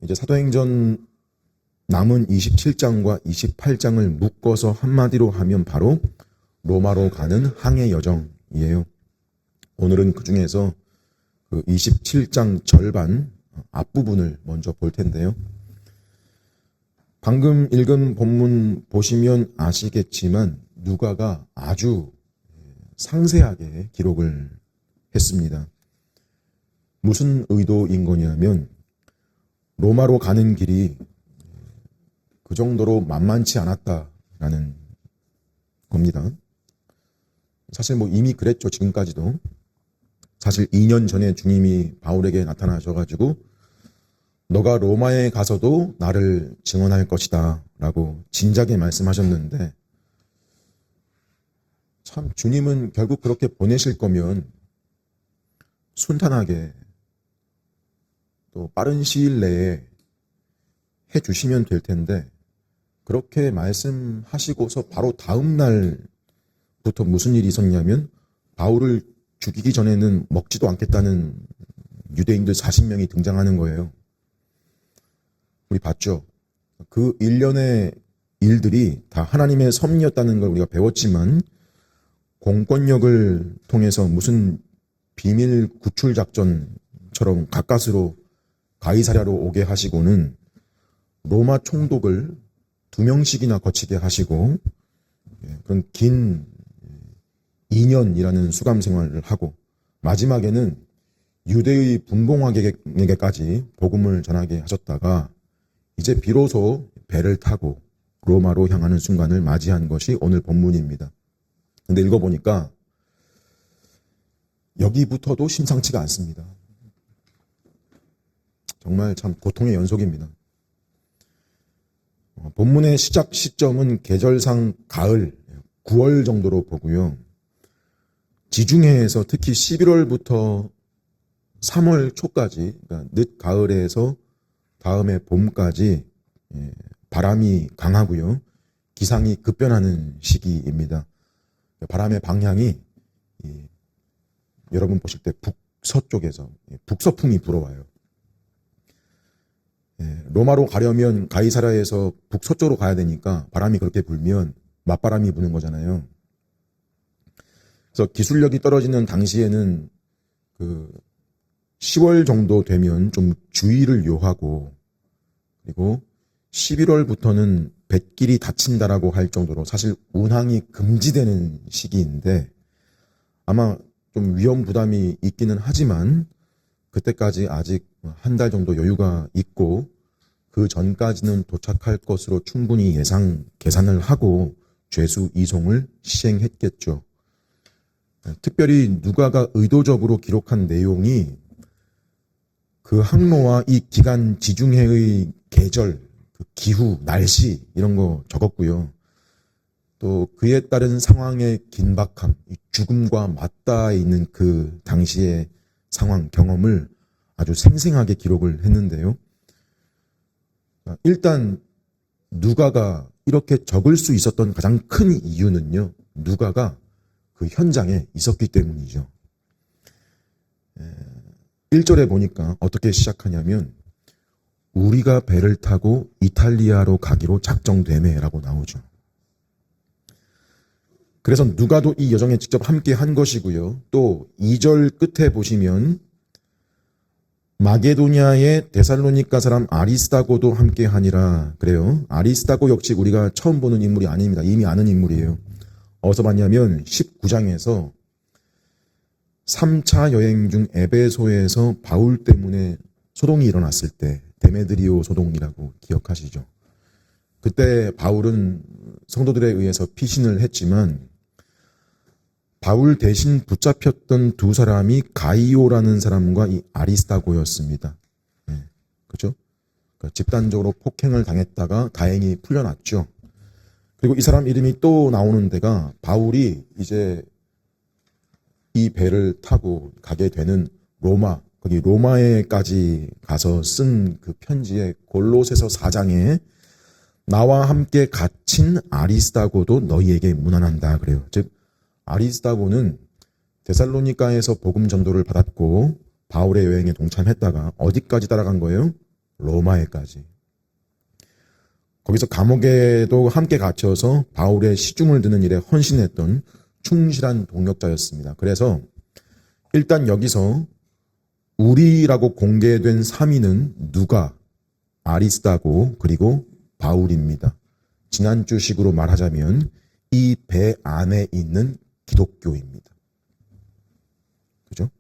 이제 사도행전 남은 27장과 28장을 묶어서 한마디로 하면 바로 로마로 가는 항해 여정이에요. 오늘은 그 중에서 그 27장 절반 앞부분을 먼저 볼 텐데요. 방금 읽은 본문 보시면 아시겠지만 누가가 아주 상세하게 기록을 했습니다. 무슨 의도인 거냐면 로마로 가는 길이 그 정도로 만만치 않았다라는 겁니다. 사실 이미 그랬죠. 지금까지도. 사실 2년 전에 주님이 바울에게 나타나셔가지고 너가 로마에 가서도 나를 증언할 것이다 라고 진작에 말씀하셨는데, 참 주님은 결국 그렇게 보내실 거면 순탄하게 또 빠른 시일 내에 해주시면 될 텐데, 그렇게 말씀하시고서 바로 다음 날부터 무슨 일이 있었냐면 바울을 죽이기 전에는 먹지도 않겠다는 유대인들 40명이 등장하는 거예요. 우리 봤죠? 그 일련의 일들이 다 하나님의 섭리였다는 걸 우리가 배웠지만, 공권력을 통해서 무슨 비밀 구출 작전처럼 가까스로 가이사랴로 오게 하시고는 로마 총독을 2명씩이나 거치게 하시고, 그런 긴 2년이라는 수감 생활을 하고, 마지막에는 유대의 분봉왕에게까지 복음을 전하게 하셨다가 이제 비로소 배를 타고 로마로 향하는 순간을 맞이한 것이 오늘 본문입니다. 근데 읽어보니까 여기부터도 심상치가 않습니다. 정말 참 고통의 연속입니다. 본문의 시작 시점은 계절상 가을, 9월 정도로 보고요. 지중해에서 특히 11월부터 3월 초까지, 그러니까 늦 가을에서 다음에 봄까지 바람이 강하고요. 기상이 급변하는 시기입니다. 바람의 방향이 여러분 보실 때 북서쪽에서 북서풍이 불어와요. 로마로 가려면 가이사랴에서 북서쪽으로 가야 되니까 바람이 그렇게 불면 맞바람이 부는 거잖아요. 그래서 기술력이 떨어지는 당시에는 그 10월 정도 되면 좀 주의를 요하고, 그리고 11월부터는 뱃길이 닫힌다라고 할 정도로 사실 운항이 금지되는 시기인데, 아마 좀 위험 부담이 있기는 하지만 그때까지 아직 한 달 정도 여유가 있고, 그 전까지는 도착할 것으로 충분히 계산을 하고 죄수 이송을 시행했겠죠. 특별히 누가가 의도적으로 기록한 내용이 그 항로와 이 기간 지중해의 계절, 그 기후, 날씨 이런 거 적었고요. 또 그에 따른 상황의 긴박함, 죽음과 맞닿아 있는 그 당시의 상황, 경험을 아주 생생하게 기록을 했는데요. 일단 누가가 이렇게 적을 수 있었던 가장 큰 이유는요, 누가가 그 현장에 있었기 때문이죠. 1절에 보니까 어떻게 시작하냐면 우리가 배를 타고 이탈리아로 가기로 작정되매라고 나오죠. 그래서 누가도 이 여정에 직접 함께 한 것이고요. 또 2절 끝에 보시면 마게도냐의 데살로니가 사람 아리스다고도 함께 하니라 그래요. 아리스다고 역시 우리가 처음 보는 인물이 아닙니다. 이미 아는 인물이에요. 어디서 봤냐면 19장에서 3차 여행 중 에베소에서 바울 때문에 소동이 일어났을 때, 데메드리오 소동이라고 기억하시죠? 그때 바울은 성도들에 의해서 피신을 했지만 바울 대신 붙잡혔던 두 사람이 가이오라는 사람과 이 아리스다고였습니다. 그렇죠? 집단적으로 폭행을 당했다가 다행히 풀려났죠. 그리고 이 사람 이름이 또 나오는 데가 바울이 이제 이 배를 타고 가게 되는 로마, 거기 로마에까지 가서 쓴 그 편지의 골로새서 4장에 나와 함께 갇힌 아리스다고도 너희에게 문안한다 그래요. 즉 아리스다고는 데살로니가에서 복음 전도를 받았고 바울의 여행에 동참했다가 어디까지 따라간 거예요? 로마에까지. 거기서 감옥에도 함께 갇혀서 바울의 시중을 드는 일에 헌신했던 충실한 동역자였습니다. 그래서 일단 여기서 우리라고 공개된 3인은 누가, 아리스다고, 그리고 바울입니다. 지난주식으로 말하자면 이 배 안에 있는 기독교입니다. 그죠?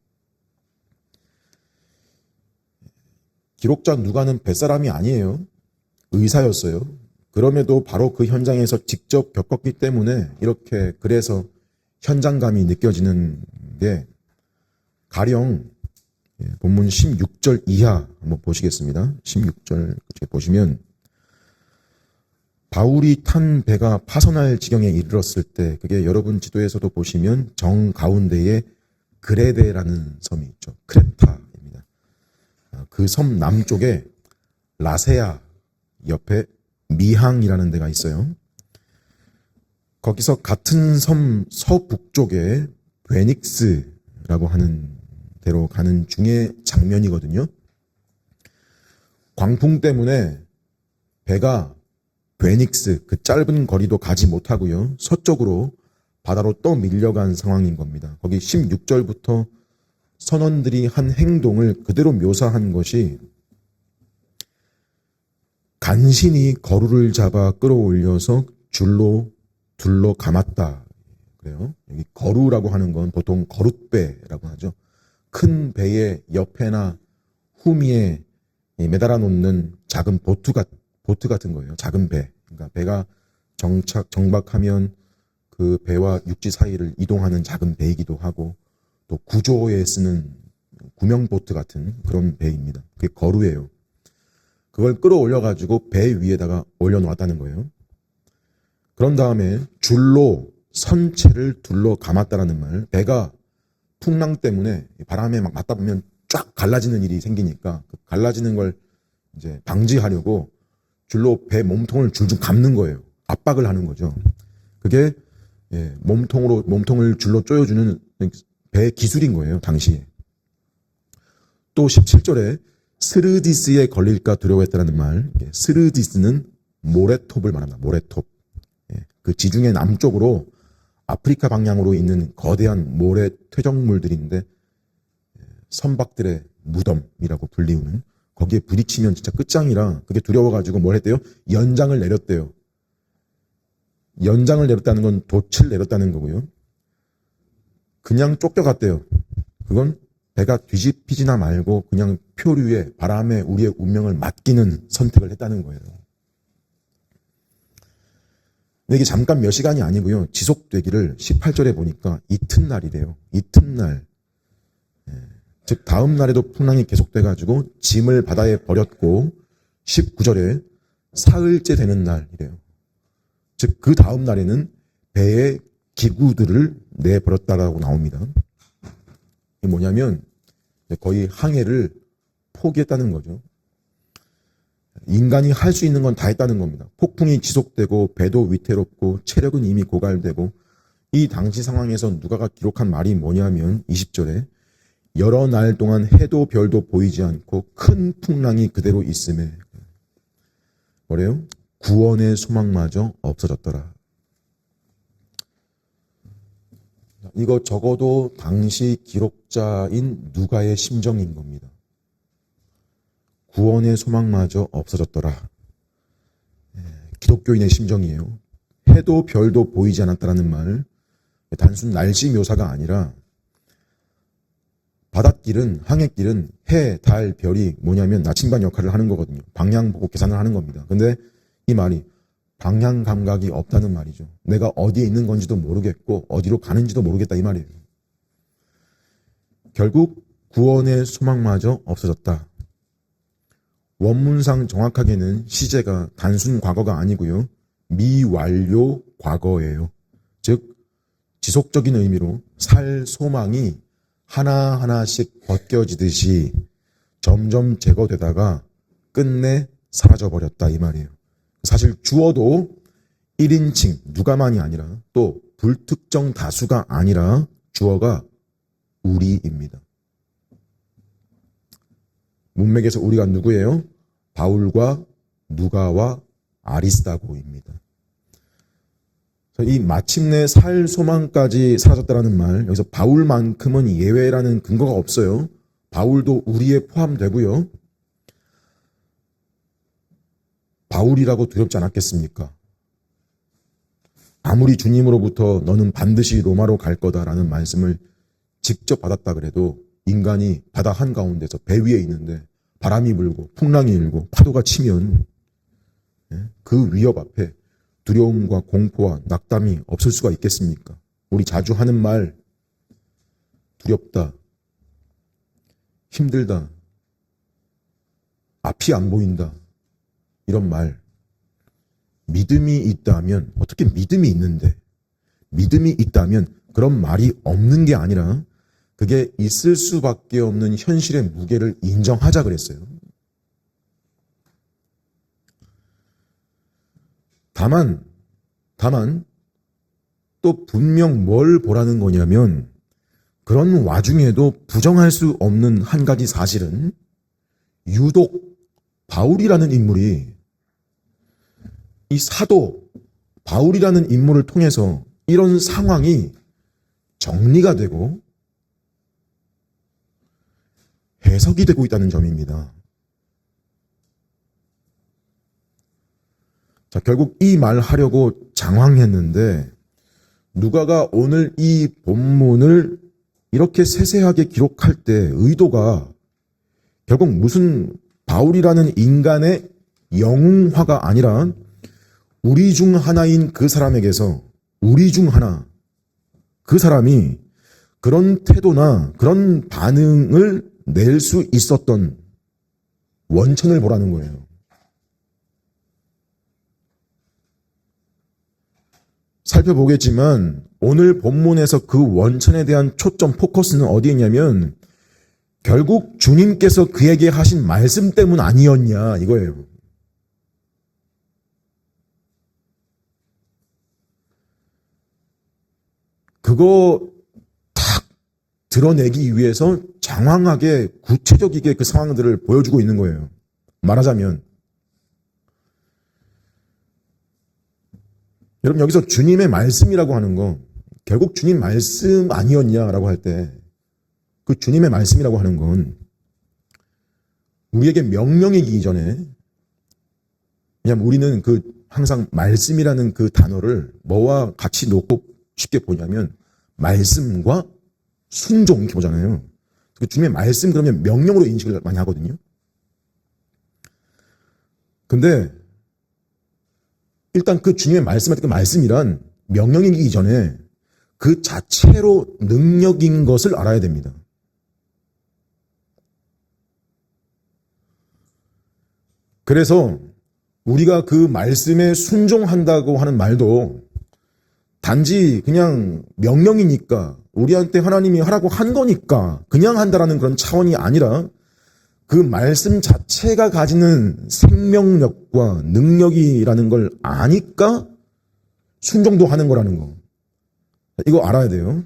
기록자 누가는 뱃사람이 아니에요. 의사였어요. 그럼에도 바로 그 현장에서 직접 겪었기 때문에 이렇게 그래서 현장감이 느껴지는 게 가령 본문 16절 이하 한번 보시겠습니다. 16절 보시면 바울이 탄 배가 파선할 지경에 이르렀을 때 그게 여러분 지도에서도 보시면 정 가운데에 그레데라는 섬이 있죠. 크레타입니다. 그 섬 남쪽에 라세아 옆에 미항이라는 데가 있어요. 거기서 같은 섬 서북쪽에 베닉스라고 하는 데로 가는 중에 장면이거든요. 광풍 때문에 배가 베닉스 그 짧은 거리도 가지 못하고요. 서쪽으로 바다로 또 밀려간 상황인 겁니다. 거기 16절부터 선원들이 한 행동을 그대로 묘사한 것이 간신히 거루를 잡아 끌어올려서 줄로 둘러 감았다. 그래요. 여기 거루라고 하는 건 보통 거룻배라고 하죠. 큰 배의 옆에나 후미에 매달아 놓는 작은 보트 같은 거예요. 작은 배. 그러니까 배가 정박하면 그 배와 육지 사이를 이동하는 작은 배이기도 하고 또 구조에 쓰는 구명보트 같은 그런 배입니다. 그게 거루예요. 그걸 끌어올려가지고 배 위에다가 올려놓았다는 거예요. 그런 다음에 줄로 선체를 둘러 감았다라는 말. 배가 풍랑 때문에 바람에 막 맞다 보면 쫙 갈라지는 일이 생기니까 그 갈라지는 걸 이제 방지하려고 줄로 배 몸통을 줄줄 감는 거예요. 압박을 하는 거죠. 그게 몸통을 줄로 조여주는 배 기술인 거예요. 당시에. 또 17절에 스르디스에 걸릴까 두려워했다는 말. 스르디스는 모래톱을 말합니다. 모래톱. 그 지중해 남쪽으로 아프리카 방향으로 있는 거대한 모래 퇴적물들인데 선박들의 무덤이라고 불리우는 거기에 부딪히면 진짜 끝장이라 그게 두려워가지고 뭘 했대요? 연장을 내렸대요. 연장을 내렸다는 건 돛을 내렸다는 거고요. 그냥 쫓겨갔대요. 그건 배가 뒤집히지나 말고 그냥 표류에 바람에 우리의 운명을 맡기는 선택을 했다는 거예요. 근데 이게 잠깐 몇 시간이 아니고요. 지속되기를 18절에 보니까 이튿날이래요. 이튿날. 즉 다음 날에도 풍랑이 계속돼가지고 짐을 바다에 버렸고 19절에 사흘째 되는 날이래요. 즉 그 다음 날에는 배의 기구들을 내버렸다라고 나옵니다. 이게 뭐냐면 거의 항해를 포기했다는 거죠. 인간이 할 수 있는 건 다 했다는 겁니다. 폭풍이 지속되고 배도 위태롭고 체력은 이미 고갈되고 이 당시 상황에서 누가가 기록한 말이 뭐냐면 20절에 여러 날 동안 해도 별도 보이지 않고 큰 풍랑이 그대로 있음에 뭐래요? 구원의 소망마저 없어졌더라. 이거 적어도 당시 기록자인 누가의 심정인 겁니다. 구원의 소망마저 없어졌더라. 기독교인의 심정이에요. 해도 별도 보이지 않았다라는 말, 단순 날씨 묘사가 아니라 바닷길은, 항해길은 해, 달, 별이 뭐냐면 나침반 역할을 하는 거거든요. 방향 보고 계산을 하는 겁니다. 근데 이 말이 방향 감각이 없다는 말이죠. 내가 어디에 있는 건지도 모르겠고 어디로 가는지도 모르겠다 이 말이에요. 결국 구원의 소망마저 없어졌다. 원문상 정확하게는 시제가 단순 과거가 아니고요. 미완료 과거예요. 즉 지속적인 의미로 살 소망이 하나하나씩 벗겨지듯이 점점 제거되다가 끝내 사라져버렸다 이 말이에요. 사실 주어도 1인칭 누가만이 아니라 또 불특정 다수가 아니라 주어가 우리입니다. 문맥에서 우리가 누구예요? 바울과 누가와 아리스다고입니다. 이 마침내 살 소망까지 사라졌다라는 말, 여기서 바울만큼은 예외라는 근거가 없어요. 바울도 우리에 포함되고요. 바울이라고 두렵지 않았겠습니까? 아무리 주님으로부터 너는 반드시 로마로 갈 거다라는 말씀을 직접 받았다 그래도 인간이 바다 한가운데서 배 위에 있는데 바람이 불고 풍랑이 일고 파도가 치면 그 위협 앞에 두려움과 공포와 낙담이 없을 수가 있겠습니까? 우리 자주 하는 말, 두렵다, 힘들다, 앞이 안 보인다, 이런 말. 믿음이 있다면, 어떻게 믿음이 있는데, 믿음이 있다면 그런 말이 없는 게 아니라 그게 있을 수밖에 없는 현실의 무게를 인정하자 그랬어요. 다만 또 분명 뭘 보라는 거냐면 그런 와중에도 부정할 수 없는 한 가지 사실은 유독 바울이라는 인물이 이 사도 바울이라는 인물을 통해서 이런 상황이 정리가 되고 해석이 되고 있다는 점입니다. 자, 결국 이 말 하려고 장황했는데 누가가 오늘 이 본문을 이렇게 세세하게 기록할 때 의도가 결국 무슨 바울이라는 인간의 영웅화가 아니라 우리 중 하나인 그 사람에게서 우리 중 하나 그 사람이 그런 태도나 그런 반응을 낼 수 있었던 원천을 보라는 거예요. 살펴보겠지만 오늘 본문에서 그 원천에 대한 초점 포커스는 어디에 있냐면 결국 주님께서 그에게 하신 말씀 때문 아니었냐 이거예요. 그거 탁 드러내기 위해서 장황하게 구체적이게 그 상황들을 보여주고 있는 거예요. 말하자면 여러분 여기서 주님의 말씀이라고 하는 거 결국 주님 말씀 아니었냐라고 할 때 그 주님의 말씀이라고 하는 건 우리에게 명령이기 이전에 왜냐하면 우리는 그 항상 말씀이라는 그 단어를 뭐와 같이 놓고 쉽게 보냐면 말씀과 순종 이렇게 보잖아요. 그 주님의 말씀 그러면 명령으로 인식을 많이 하거든요. 근데 일단 그 주님의 말씀할 때 그 말씀이란 명령이기 이전에 그 자체로 능력인 것을 알아야 됩니다. 그래서 우리가 그 말씀에 순종한다고 하는 말도 단지 그냥 명령이니까 우리한테 하나님이 하라고 한 거니까 그냥 한다라는 그런 차원이 아니라 그 말씀 자체가 가지는 생명력과 능력이라는 걸 아니까 순종도 하는 거라는 거. 이거 알아야 돼요.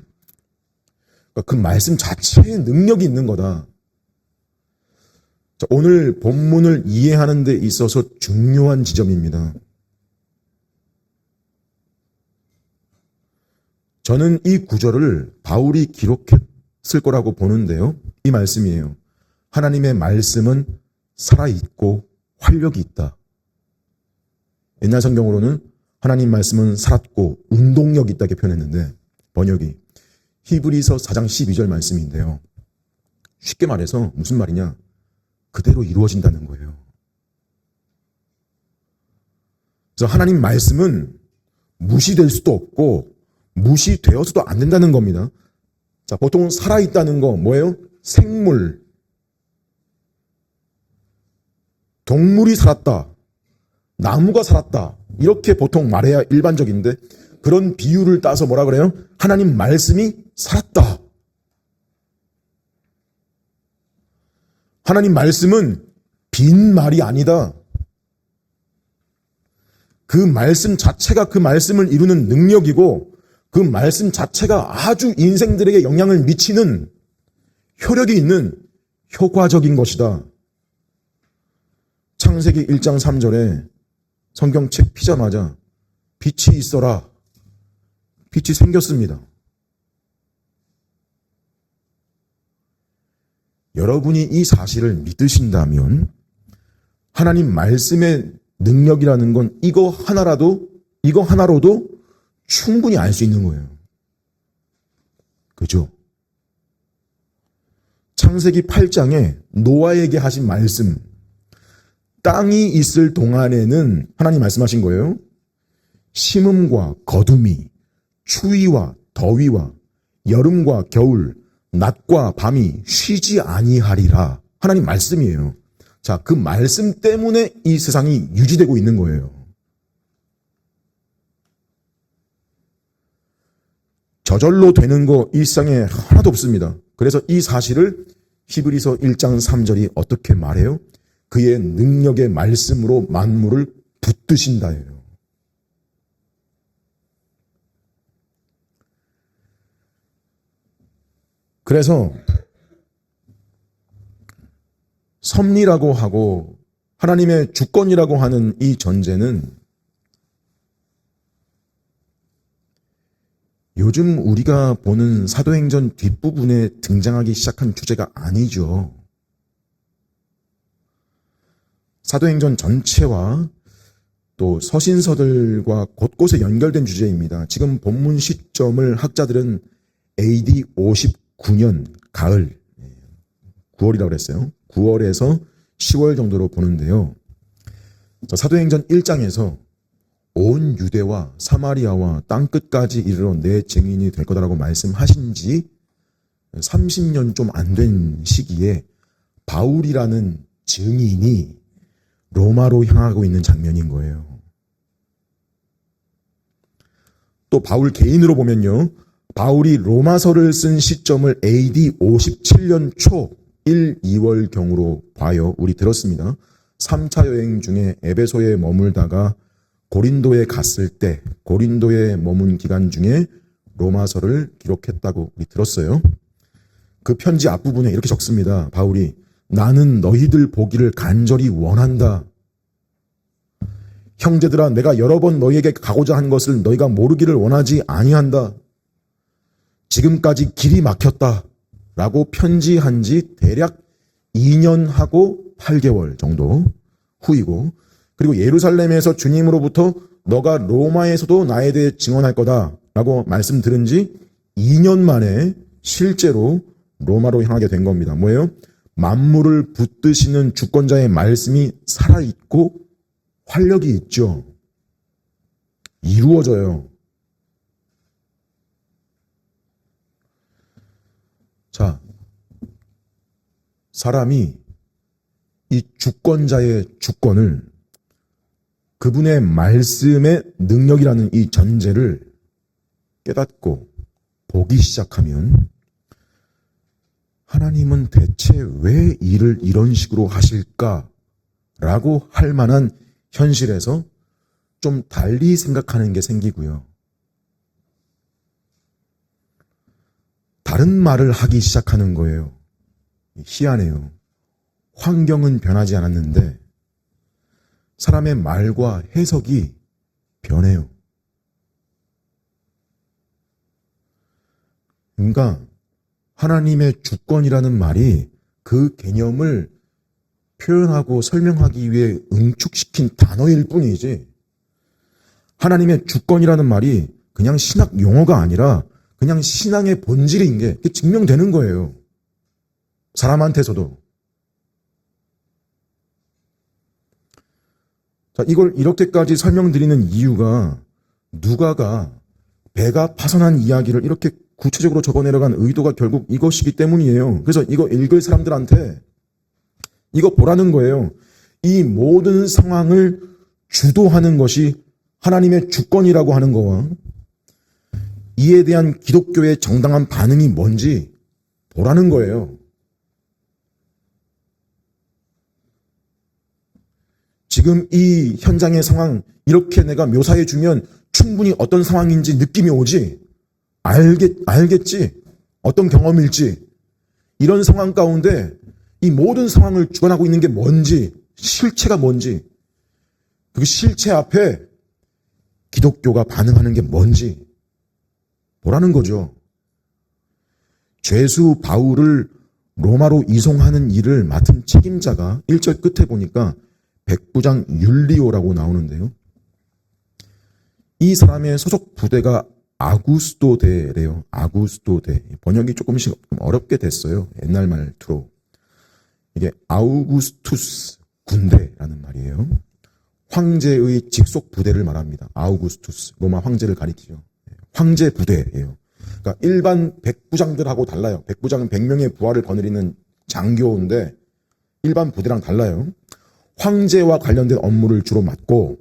그 말씀 자체에 능력이 있는 거다. 자, 오늘 본문을 이해하는 데 있어서 중요한 지점입니다. 저는 이 구절을 바울이 기록했을 거라고 보는데요. 이 말씀이에요. 하나님의 말씀은 살아있고 활력이 있다. 옛날 성경으로는 하나님 말씀은 살았고 운동력이 있다 이렇게 표현했는데 번역이 히브리서 4장 12절 말씀인데요. 쉽게 말해서 무슨 말이냐? 그대로 이루어진다는 거예요. 그래서 하나님 말씀은 무시될 수도 없고 무시되어서도 안 된다는 겁니다. 자, 보통 살아있다는 거 뭐예요? 생물. 동물이 살았다. 나무가 살았다. 이렇게 보통 말해야 일반적인데 그런 비유를 따서 뭐라 그래요? 하나님 말씀이 살았다. 하나님 말씀은 빈 말이 아니다. 그 말씀 자체가 그 말씀을 이루는 능력이고 그 말씀 자체가 아주 인생들에게 영향을 미치는 효력이 있는 효과적인 것이다. 창세기 1장 3절에 성경책 피자마자 빛이 있어라. 빛이 생겼습니다. 여러분이 이 사실을 믿으신다면 하나님 말씀의 능력이라는 건 이거 하나로도 충분히 알 수 있는 거예요. 그죠? 창세기 8장에 노아에게 하신 말씀, 땅이 있을 동안에는 하나님 말씀하신 거예요. 심음과 거둠이, 추위와 더위와 여름과 겨울, 낮과 밤이 쉬지 아니하리라. 하나님 말씀이에요. 자, 그 말씀 때문에 이 세상이 유지되고 있는 거예요. 저절로 되는 거 이 세상에 하나도 없습니다. 그래서 이 사실을 히브리서 1장 3절이 어떻게 말해요? 그의 능력의 말씀으로 만물을 붙드신다예요. 그래서 섭리라고 하고 하나님의 주권이라고 하는 이 전제는 요즘 우리가 보는 사도행전 뒷부분에 등장하기 시작한 주제가 아니죠. 사도행전 전체와 또 서신서들과 곳곳에 연결된 주제입니다. 지금 본문 시점을 학자들은 AD 59년 가을, 9월이라고 그랬어요. 9월에서 10월 정도로 보는데요. 사도행전 1장에서 온 유대와 사마리아와 땅끝까지 이르러 내 증인이 될 거다라고 말씀하신 지 30년 좀 안 된 시기에 바울이라는 증인이 로마로 향하고 있는 장면인 거예요. 또 바울 개인으로 보면요. 바울이 로마서를 쓴 시점을 AD 57년 초 1, 2월경으로 봐요. 우리 들었습니다. 3차 여행 중에 에베소에 머물다가 고린도에 갔을 때 고린도에 머문 기간 중에 로마서를 기록했다고 우리 들었어요. 그 편지 앞부분에 이렇게 적습니다. 바울이 나는 너희들 보기를 간절히 원한다. 형제들아 내가 여러 번 너희에게 가고자 한 것을 너희가 모르기를 원하지 아니한다. 지금까지 길이 막혔다. 라고 편지한 지 대략 2년하고 8개월 정도 후이고 그리고 예루살렘에서 주님으로부터 너가 로마에서도 나에 대해 증언할 거다 라고 말씀 들은 지 2년 만에 실제로 로마로 향하게 된 겁니다. 뭐예요? 만물을 붙드시는 주권자의 말씀이 살아있고 활력이 있죠. 이루어져요. 자, 사람이 이 주권자의 주권을 그분의 말씀의 능력이라는 이 전제를 깨닫고 보기 시작하면 하나님은 대체 왜 일을 이런 식으로 하실까라고 할 만한 현실에서 좀 달리 생각하는 게 생기고요. 다른 말을 하기 시작하는 거예요. 희한해요. 환경은 변하지 않았는데 사람의 말과 해석이 변해요. 그러니까 하나님의 주권이라는 말이 그 개념을 표현하고 설명하기 위해 응축시킨 단어일 뿐이지 하나님의 주권이라는 말이 그냥 신학 용어가 아니라 그냥 신앙의 본질인 게 증명되는 거예요. 사람한테서도. 자, 이걸 이렇게까지 설명드리는 이유가 누가가 배가 파선한 이야기를 이렇게 구체적으로 적어내려간 의도가 결국 이것이기 때문이에요. 그래서 이거 읽을 사람들한테 이거 보라는 거예요. 이 모든 상황을 주도하는 것이 하나님의 주권이라고 하는 거와 이에 대한 기독교의 정당한 반응이 뭔지 보라는 거예요. 지금 이 현장의 상황 이렇게 내가 묘사해 주면 충분히 어떤 상황인지 느낌이 오지. 알겠지. 어떤 경험일지. 이런 상황 가운데 이 모든 상황을 주관하고 있는 게 뭔지 실체가 뭔지, 그 실체 앞에 기독교가 반응하는 게 뭔지 보라는 거죠. 죄수 바울을 로마로 이송하는 일을 맡은 책임자가 1절 끝에 보니까 백부장 율리오라고 나오는데요. 이 사람의 소속 부대가 아구스토대래요. 아구스토대. 번역이 조금씩 어렵게 됐어요. 옛날 말투로. 이게 아우구스투스 군대라는 말이에요. 황제의 직속 부대를 말합니다. 아우구스투스. 로마 황제를 가리키죠. 황제 부대예요. 그러니까 일반 백부장들하고 달라요. 백부장은 100명의 부하를 거느리는 장교인데 일반 부대랑 달라요. 황제와 관련된 업무를 주로 맡고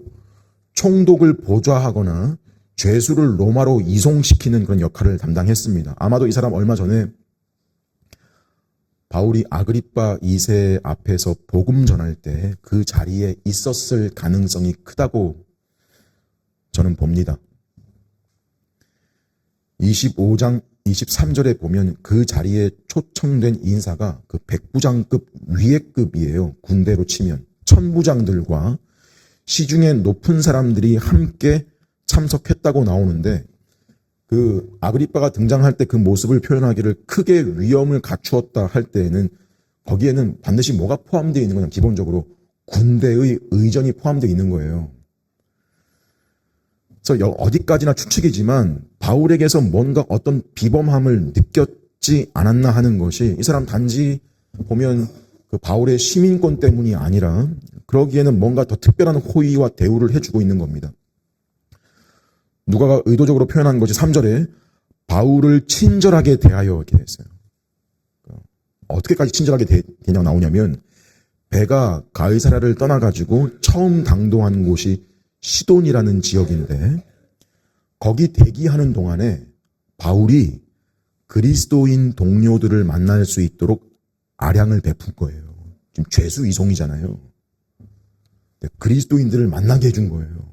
총독을 보좌하거나 죄수를 로마로 이송시키는 그런 역할을 담당했습니다. 아마도 이 사람 얼마 전에 바울이 아그리빠 2세 앞에서 복음 전할 때 그 자리에 있었을 가능성이 크다고 저는 봅니다. 25장 23절에 보면 그 자리에 초청된 인사가 그 백부장급 위에급이에요. 군대로 치면. 천부장들과 시중에 높은 사람들이 함께 참석했다고 나오는데 그 아그리빠가 등장할 때 그 모습을 표현하기를 크게 위엄을 갖추었다 할 때에는 거기에는 반드시 뭐가 포함되어 있는 거냐. 기본적으로 군대의 의전이 포함되어 있는 거예요. 그래서 어디까지나 추측이지만 바울에게서 뭔가 어떤 비범함을 느꼈지 않았나 하는 것이 이 사람 단지 보면 그 바울의 시민권 때문이 아니라 그러기에는 뭔가 더 특별한 호의와 대우를 해주고 있는 겁니다. 누가가 의도적으로 표현한 것이 3절에 바울을 친절하게 대하여 이렇게 했어요. 어떻게까지 친절하게 대냐고 나오냐면 배가 가이사랴를 떠나가지고 처음 당도한 곳이 시돈이라는 지역인데 거기 대기하는 동안에 바울이 그리스도인 동료들을 만날 수 있도록 아량을 베푼 거예요. 지금 죄수 이송이잖아요. 그리스도인들을 만나게 해준 거예요.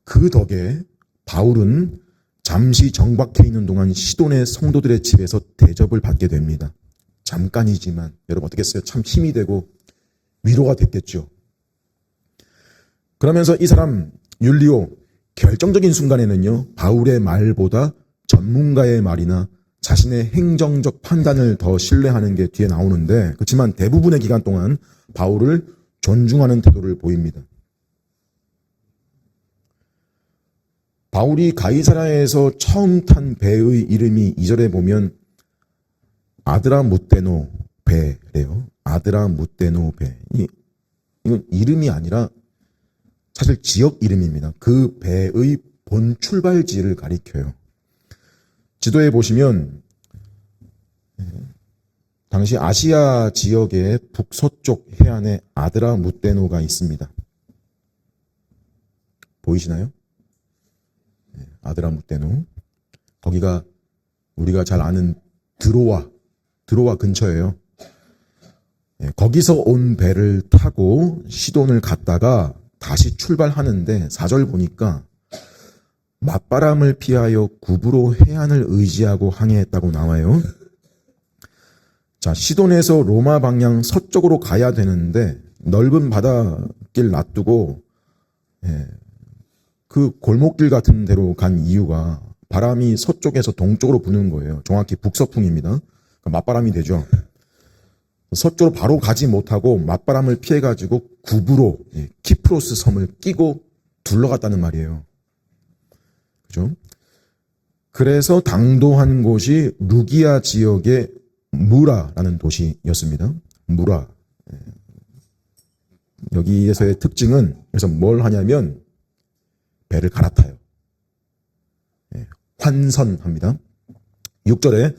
그 덕에 바울은 잠시 정박해 있는 동안 시돈의 성도들의 집에서 대접을 받게 됩니다. 잠깐이지만 여러분 어떻겠어요? 참 힘이 되고 위로가 됐겠죠. 그러면서 이 사람 율리오 결정적인 순간에는요. 바울의 말보다 전문가의 말이나 자신의 행정적 판단을 더 신뢰하는 게 뒤에 나오는데 그렇지만 대부분의 기간 동안 바울을 존중하는 태도를 보입니다. 바울이 가이사랴에서 처음 탄 배의 이름이 2절에 보면 아드라무테노 배래요. 아드라무테노 배. 이건 이름이 아니라 사실 지역 이름입니다. 그 배의 본 출발지를 가리켜요. 지도에 보시면 당시 아시아 지역의 북서쪽 해안에 아드라무테노가 있습니다. 보이시나요? 아드라무테노. 거기가 우리가 잘 아는 드로아 근처예요. 거기서 온 배를 타고 시돈을 갔다가 다시 출발하는데 4절 보니까 맞바람을 피하여 구브로 해안을 의지하고 항해했다고 나와요. 자, 시돈에서 로마 방향 서쪽으로 가야 되는데 넓은 바닷길 놔두고 그 골목길 같은 데로 간 이유가 바람이 서쪽에서 동쪽으로 부는 거예요. 정확히 북서풍입니다. 그러니까 맞바람이 되죠. 서쪽으로 바로 가지 못하고 맞바람을 피해가지고 구브로 키프로스 섬을 끼고 둘러갔다는 말이에요. 그죠? 그래서 당도한 곳이 루기아 지역의 무라라는 도시였습니다. 무라. 여기에서의 특징은 그래서 뭘 하냐면 배를 갈아타요. 환선합니다. 6절에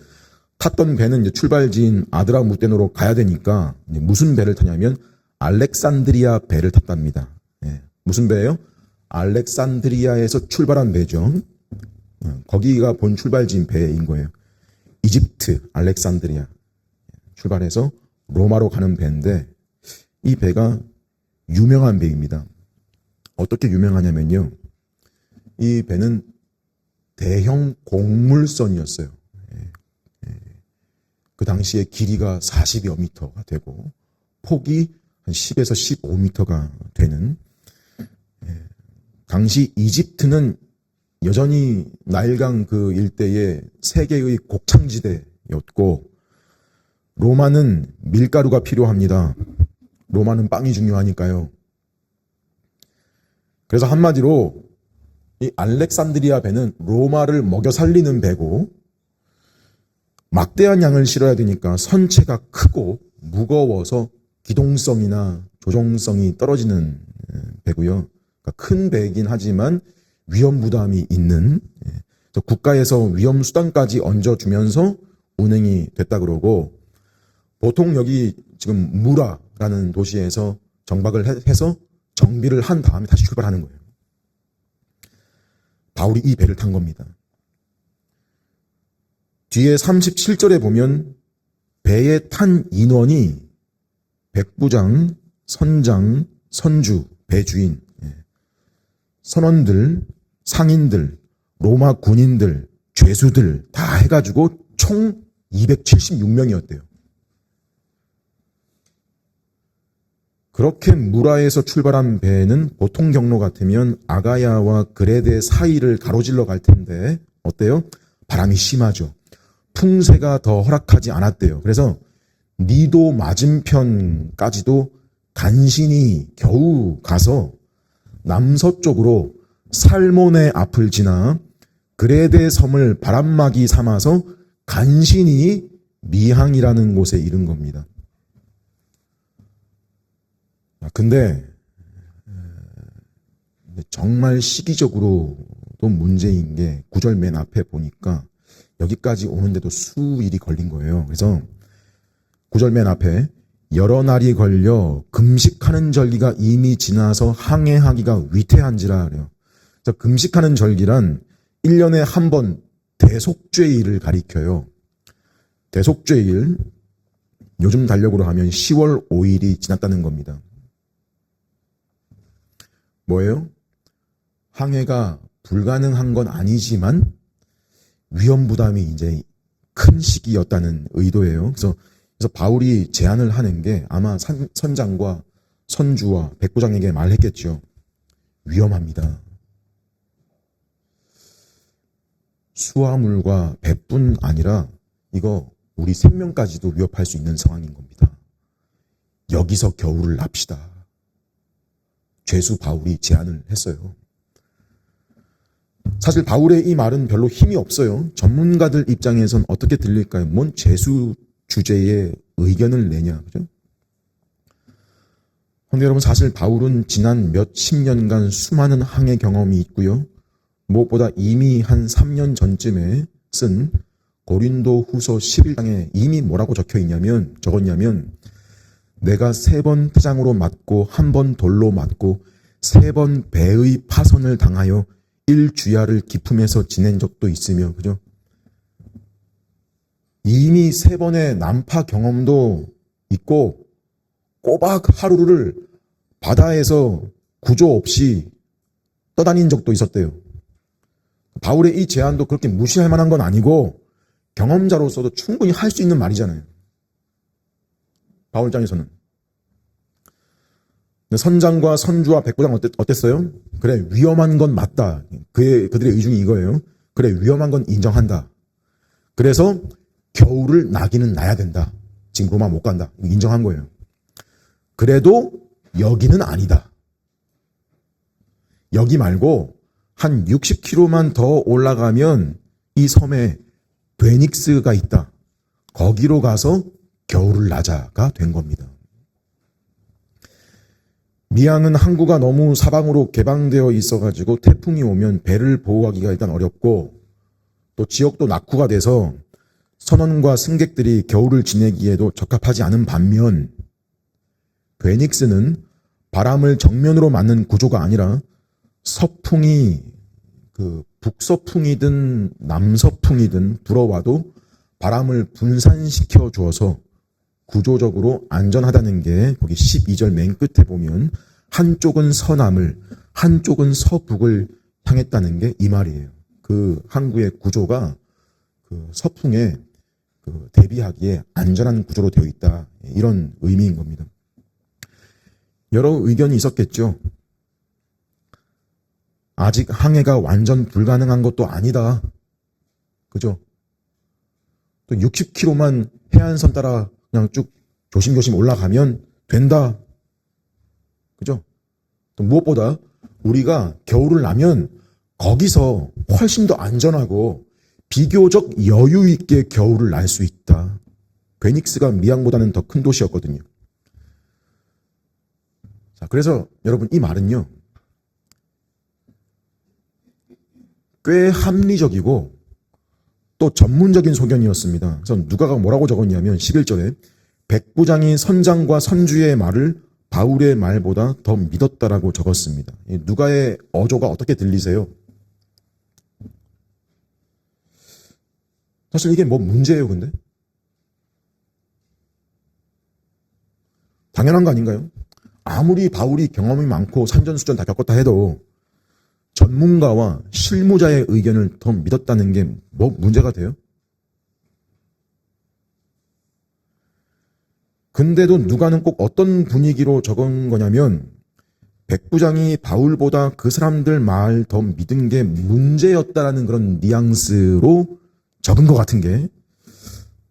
탔던 배는 이제 출발지인 아드라무테노로 가야 되니까 무슨 배를 타냐면 알렉산드리아 배를 탔답니다. 무슨 배예요? 알렉산드리아에서 출발한 배죠. 거기가 본 출발지인 배인 거예요. 이집트 알렉산드리아 출발해서 로마로 가는 배인데 이 배가 유명한 배입니다. 어떻게 유명하냐면요. 이 배는 대형 곡물선이었어요. 그 당시에 길이가 40여 미터가 되고 폭이 한 10에서 15m가 되는, 당시 이집트는 여전히 나일강 그 일대의 세계의 곡창지대였고, 로마는 밀가루가 필요합니다. 로마는 빵이 중요하니까요. 그래서 한마디로 이 알렉산드리아 배는 로마를 먹여 살리는 배고, 막대한 양을 실어야 되니까 선체가 크고 무거워서 기동성이나 조종성이 떨어지는 배고요. 그러니까 큰 배이긴 하지만 위험 부담이 있는, 국가에서 위험 수당까지 얹어주면서 운행이 됐다 그러고, 보통 여기 지금 무라라는 도시에서 정박을 해서 정비를 한 다음에 다시 출발하는 거예요. 바울이 이 배를 탄 겁니다. 뒤에 37절에 보면 배에 탄 인원이 백부장, 선장, 선주, 배주인, 선원들, 상인들, 로마 군인들, 죄수들 다 해가지고 총 276명이었대요. 그렇게 무라에서 출발한 배는 보통 경로 같으면 아가야와 그레데 사이를 가로질러 갈 텐데 어때요? 바람이 심하죠. 풍세가 더 허락하지 않았대요. 그래서 니도 맞은편까지도 간신히 겨우 가서 남서쪽으로 살몬의 앞을 지나 그레데 섬을 바람막이 삼아서 간신히 미항이라는 곳에 이른 겁니다. 근데 정말 시기적으로도 문제인 게 9절 맨 앞에 보니까 여기까지 오는데도 수일이 걸린 거예요. 그래서 9절 맨 앞에 여러 날이 걸려 금식하는 절기가 이미 지나서 항해하기가 위태한지라 그래요. 그래서 금식하는 절기란 1년에 한 번 대속죄일을 가리켜요. 대속죄일, 요즘 달력으로 하면 10월 5일이 지났다는 겁니다. 뭐예요? 항해가 불가능한 건 아니지만 위험 부담이 이제 큰 시기였다는 의도예요. 그래서 바울이 제안을 하는 게 아마 선장과 선주와 백부장에게 말했겠죠. 위험합니다. 수화물과 배뿐 아니라 이거 우리 생명까지도 위협할 수 있는 상황인 겁니다. 여기서 겨울을 납시다. 죄수 바울이 제안을 했어요. 사실 바울의 이 말은 별로 힘이 없어요. 전문가들 입장에선 어떻게 들릴까요? 뭔 죄수 주제에 의견을 내냐, 그죠? 그런데 여러분, 사실 바울은 지난 몇십 년간 수많은 항해 경험이 있고요. 무엇보다 이미 한 3년 전쯤에 쓴 고린도 후서 11장에 이미 뭐라고 적혀있냐면, 내가 3번 태장으로 맞고 1번 돌로 맞고 3번 배의 파선을 당하여 1주야를 기품에서 지낸 적도 있으며, 그죠? 이미 3번의 난파 경험도 있고 꼬박 하루를 바다에서 구조 없이 떠다닌 적도 있었대요. 바울의 이 제안도 그렇게 무시할 만한 건 아니고 경험자로서도 충분히 할 수 있는 말이잖아요. 바울 입장에서는. 선장과 선주와 백부장 어땠어요? 그래, 위험한 건 맞다. 그들의 의중이 이거예요. 그래, 위험한 건 인정한다. 그래서 겨울을 나기는 나야 된다. 지금 로마 못 간다. 인정한 거예요. 그래도 여기는 아니다. 여기 말고 한 60km만 더 올라가면 이 섬에 베닉스가 있다. 거기로 가서 겨울을 나자가 된 겁니다. 미항은 항구가 너무 사방으로 개방되어 있어가지고 태풍이 오면 배를 보호하기가 일단 어렵고, 또 지역도 낙후가 돼서 선원과 승객들이 겨울을 지내기에도 적합하지 않은 반면, 베닉스는 바람을 정면으로 맞는 구조가 아니라 서풍이 북서풍이든 남서풍이든 불어와도 바람을 분산시켜 주어서 구조적으로 안전하다는 게 거기 12절 맨 끝에 보면 한쪽은 서남을, 한쪽은 서북을 향했다는 게 이 말이에요. 그 항구의 구조가 그 서풍에 대비하기에 안전한 구조로 되어 있다. 이런 의미인 겁니다. 여러 의견이 있었겠죠. 아직 항해가 완전 불가능한 것도 아니다. 그죠? 또 60km만 해안선 따라 그냥 쭉 조심조심 올라가면 된다. 그죠? 또 무엇보다 우리가 겨울을 나면 거기서 훨씬 더 안전하고 비교적 여유 있게 겨울을 날 수 있다. 베닉스가 미양보다는 더 큰 도시였거든요. 자, 그래서 여러분 이 말은요. 꽤 합리적이고 또 전문적인 소견이었습니다. 그래서 누가가 뭐라고 적었냐면 11절에 백부장이 선장과 선주의 말을 바울의 말보다 더 믿었다라고 적었습니다. 누가의 어조가 어떻게 들리세요? 사실 이게 뭐 문제예요, 근데? 당연한 거 아닌가요? 아무리 바울이 경험이 많고 산전수전 다 겪었다 해도 전문가와 실무자의 의견을 더 믿었다는 게 뭐 문제가 돼요? 근데도 누가는 꼭 어떤 분위기로 적은 거냐면 백부장이 바울보다 그 사람들 말 더 믿은 게 문제였다라는 그런 뉘앙스로 적은 것 같은 게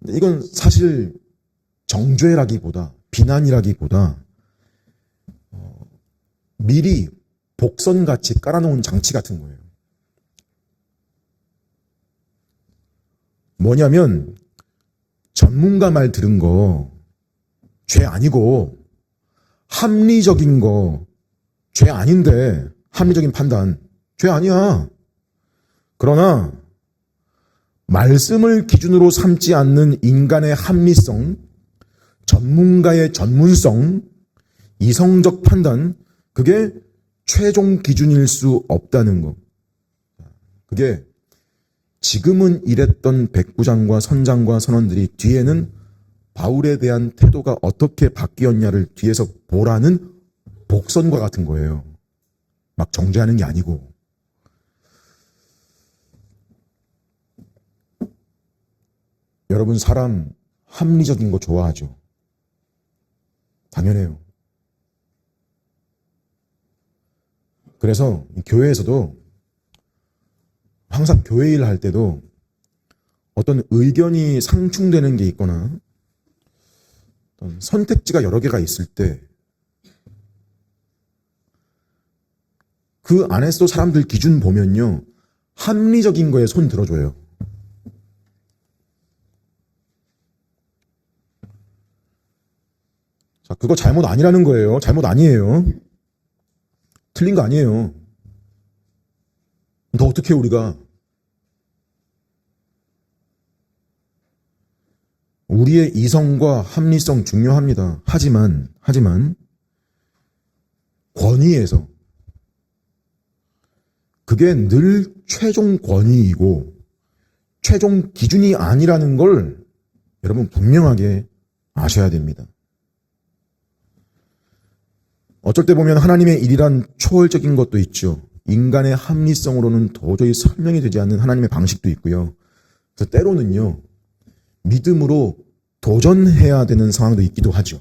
이건 사실 정죄라기보다 비난이라기보다 미리 복선같이 깔아놓은 장치 같은 거예요. 뭐냐면 전문가 말 들은 거 죄 아니고 합리적인 거 죄 아닌데 합리적인 판단 죄 아니야. 그러나 말씀을 기준으로 삼지 않는 인간의 합리성, 전문가의 전문성, 이성적 판단 그게 최종 기준일 수 없다는 거. 그게 지금은 이랬던 백부장과 선장과 선원들이 뒤에는 바울에 대한 태도가 어떻게 바뀌었냐를 뒤에서 보라는 복선과 같은 거예요. 막 정죄하는 게 아니고. 여러분 사람 합리적인 거 좋아하죠? 당연해요. 그래서 교회에서도 항상 교회 일을 할 때도 어떤 의견이 상충되는 게 있거나 어떤 선택지가 여러 개가 있을 때 그 안에서도 사람들 기준 보면요. 합리적인 거에 손 들어줘요. 자, 그거 잘못 아니라는 거예요. 잘못 아니에요. 틀린 거 아니에요. 너 어떻게 해, 우리가? 우리의 이성과 합리성 중요합니다. 하지만 권위에서 그게 늘 최종 권위이고 최종 기준이 아니라는 걸 여러분 분명하게 아셔야 됩니다. 어쩔 때 보면 하나님의 일이란 초월적인 것도 있죠. 인간의 합리성으로는 도저히 설명이 되지 않는 하나님의 방식도 있고요. 그래서 때로는요. 믿음으로 도전해야 되는 상황도 있기도 하죠.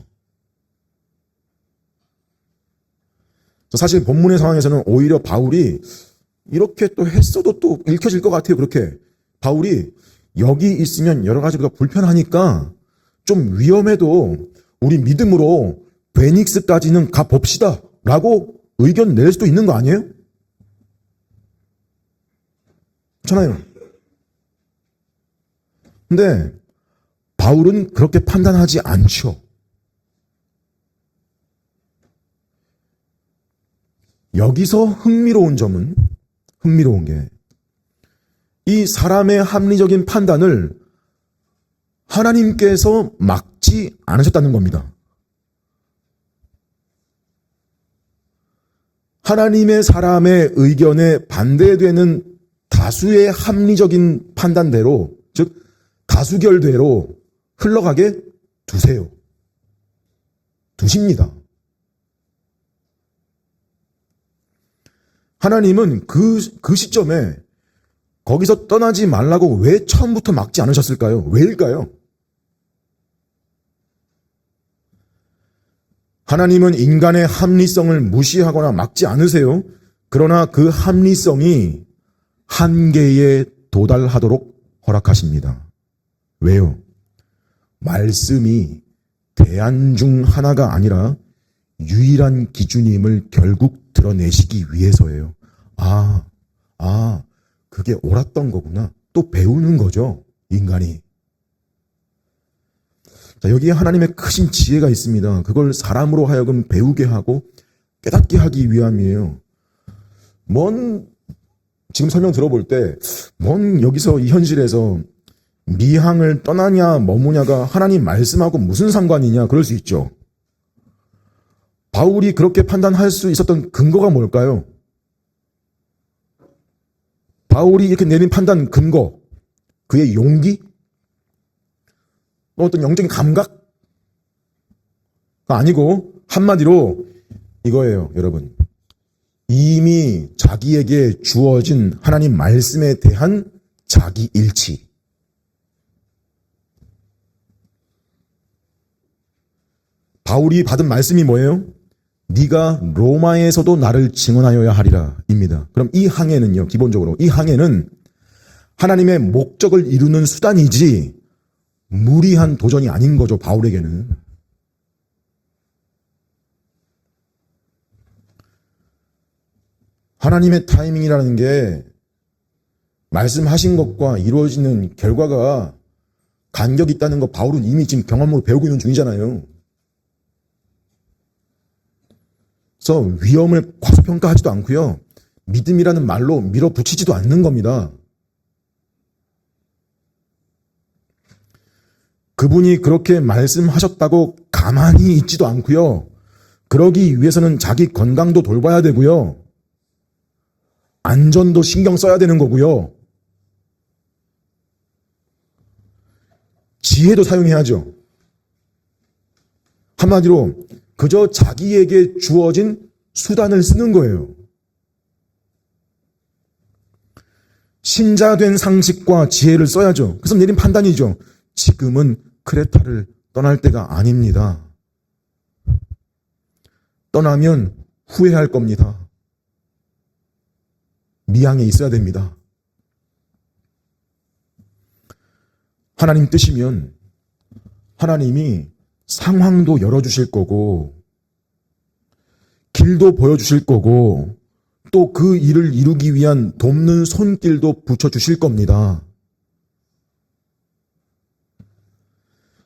사실 본문의 상황에서는 오히려 바울이 이렇게 또 했어도 또 읽혀질 것 같아요. 그렇게 바울이 여기 있으면 여러 가지로 불편하니까 좀 위험해도 우리 믿음으로 베닉스까지는 가봅시다 라고 의견 낼 수도 있는 거 아니에요? 그렇잖아요. 근데 바울은 그렇게 판단하지 않죠. 여기서 흥미로운 게 이 사람의 합리적인 판단을 하나님께서 막지 않으셨다는 겁니다. 하나님의 사람의 의견에 반대되는 다수의 합리적인 판단대로, 즉 다수결대로 흘러가게 두세요. 두십니다. 하나님은 그 시점에 거기서 떠나지 말라고 왜 처음부터 막지 않으셨을까요? 왜일까요? 하나님은 인간의 합리성을 무시하거나 막지 않으세요. 그러나 그 합리성이 한계에 도달하도록 허락하십니다. 왜요? 말씀이 대안 중 하나가 아니라 유일한 기준임을 결국 드러내시기 위해서예요. 그게 옳았던 거구나. 또 배우는 거죠, 인간이. 자, 여기에 하나님의 크신 지혜가 있습니다. 그걸 사람으로 하여금 배우게 하고 깨닫게 하기 위함이에요. 지금 설명 들어볼 때, 여기서 이 현실에서 미항을 떠나냐 머무냐가 하나님 말씀하고 무슨 상관이냐, 그럴 수 있죠. 바울이 그렇게 판단할 수 있었던 근거가 뭘까요? 바울이 이렇게 내린 판단 근거, 그의 용기? 어떤 영적인 감각가 아니고 한마디로 이거예요, 여러분. 이미 자기에게 주어진 하나님 말씀에 대한 자기 일치. 바울이 받은 말씀이 뭐예요? 네가 로마에서도 나를 증언하여야 하리라 입니다. 그럼 이 항해는요, 기본적으로 이 항해는 하나님의 목적을 이루는 수단이지 무리한 도전이 아닌 거죠, 바울에게는. 하나님의 타이밍이라는 게 말씀하신 것과 이루어지는 결과가 간격이 있다는 거 바울은 이미 지금 경험으로 배우고 있는 중이잖아요. 그래서 위험을 과소평가하지도 않고요. 믿음이라는 말로 밀어붙이지도 않는 겁니다. 그분이 그렇게 말씀하셨다고 가만히 있지도 않고요. 그러기 위해서는 자기 건강도 돌봐야 되고요. 안전도 신경 써야 되는 거고요. 지혜도 사용해야죠. 한마디로 그저 자기에게 주어진 수단을 쓰는 거예요. 신자된 상식과 지혜를 써야죠. 그래서 내린 판단이죠. 지금은 크레타를 떠날 때가 아닙니다. 떠나면 후회할 겁니다. 미항에 있어야 됩니다. 하나님 뜻이면 하나님이 상황도 열어주실 거고 길도 보여주실 거고 또 그 일을 이루기 위한 돕는 손길도 붙여주실 겁니다.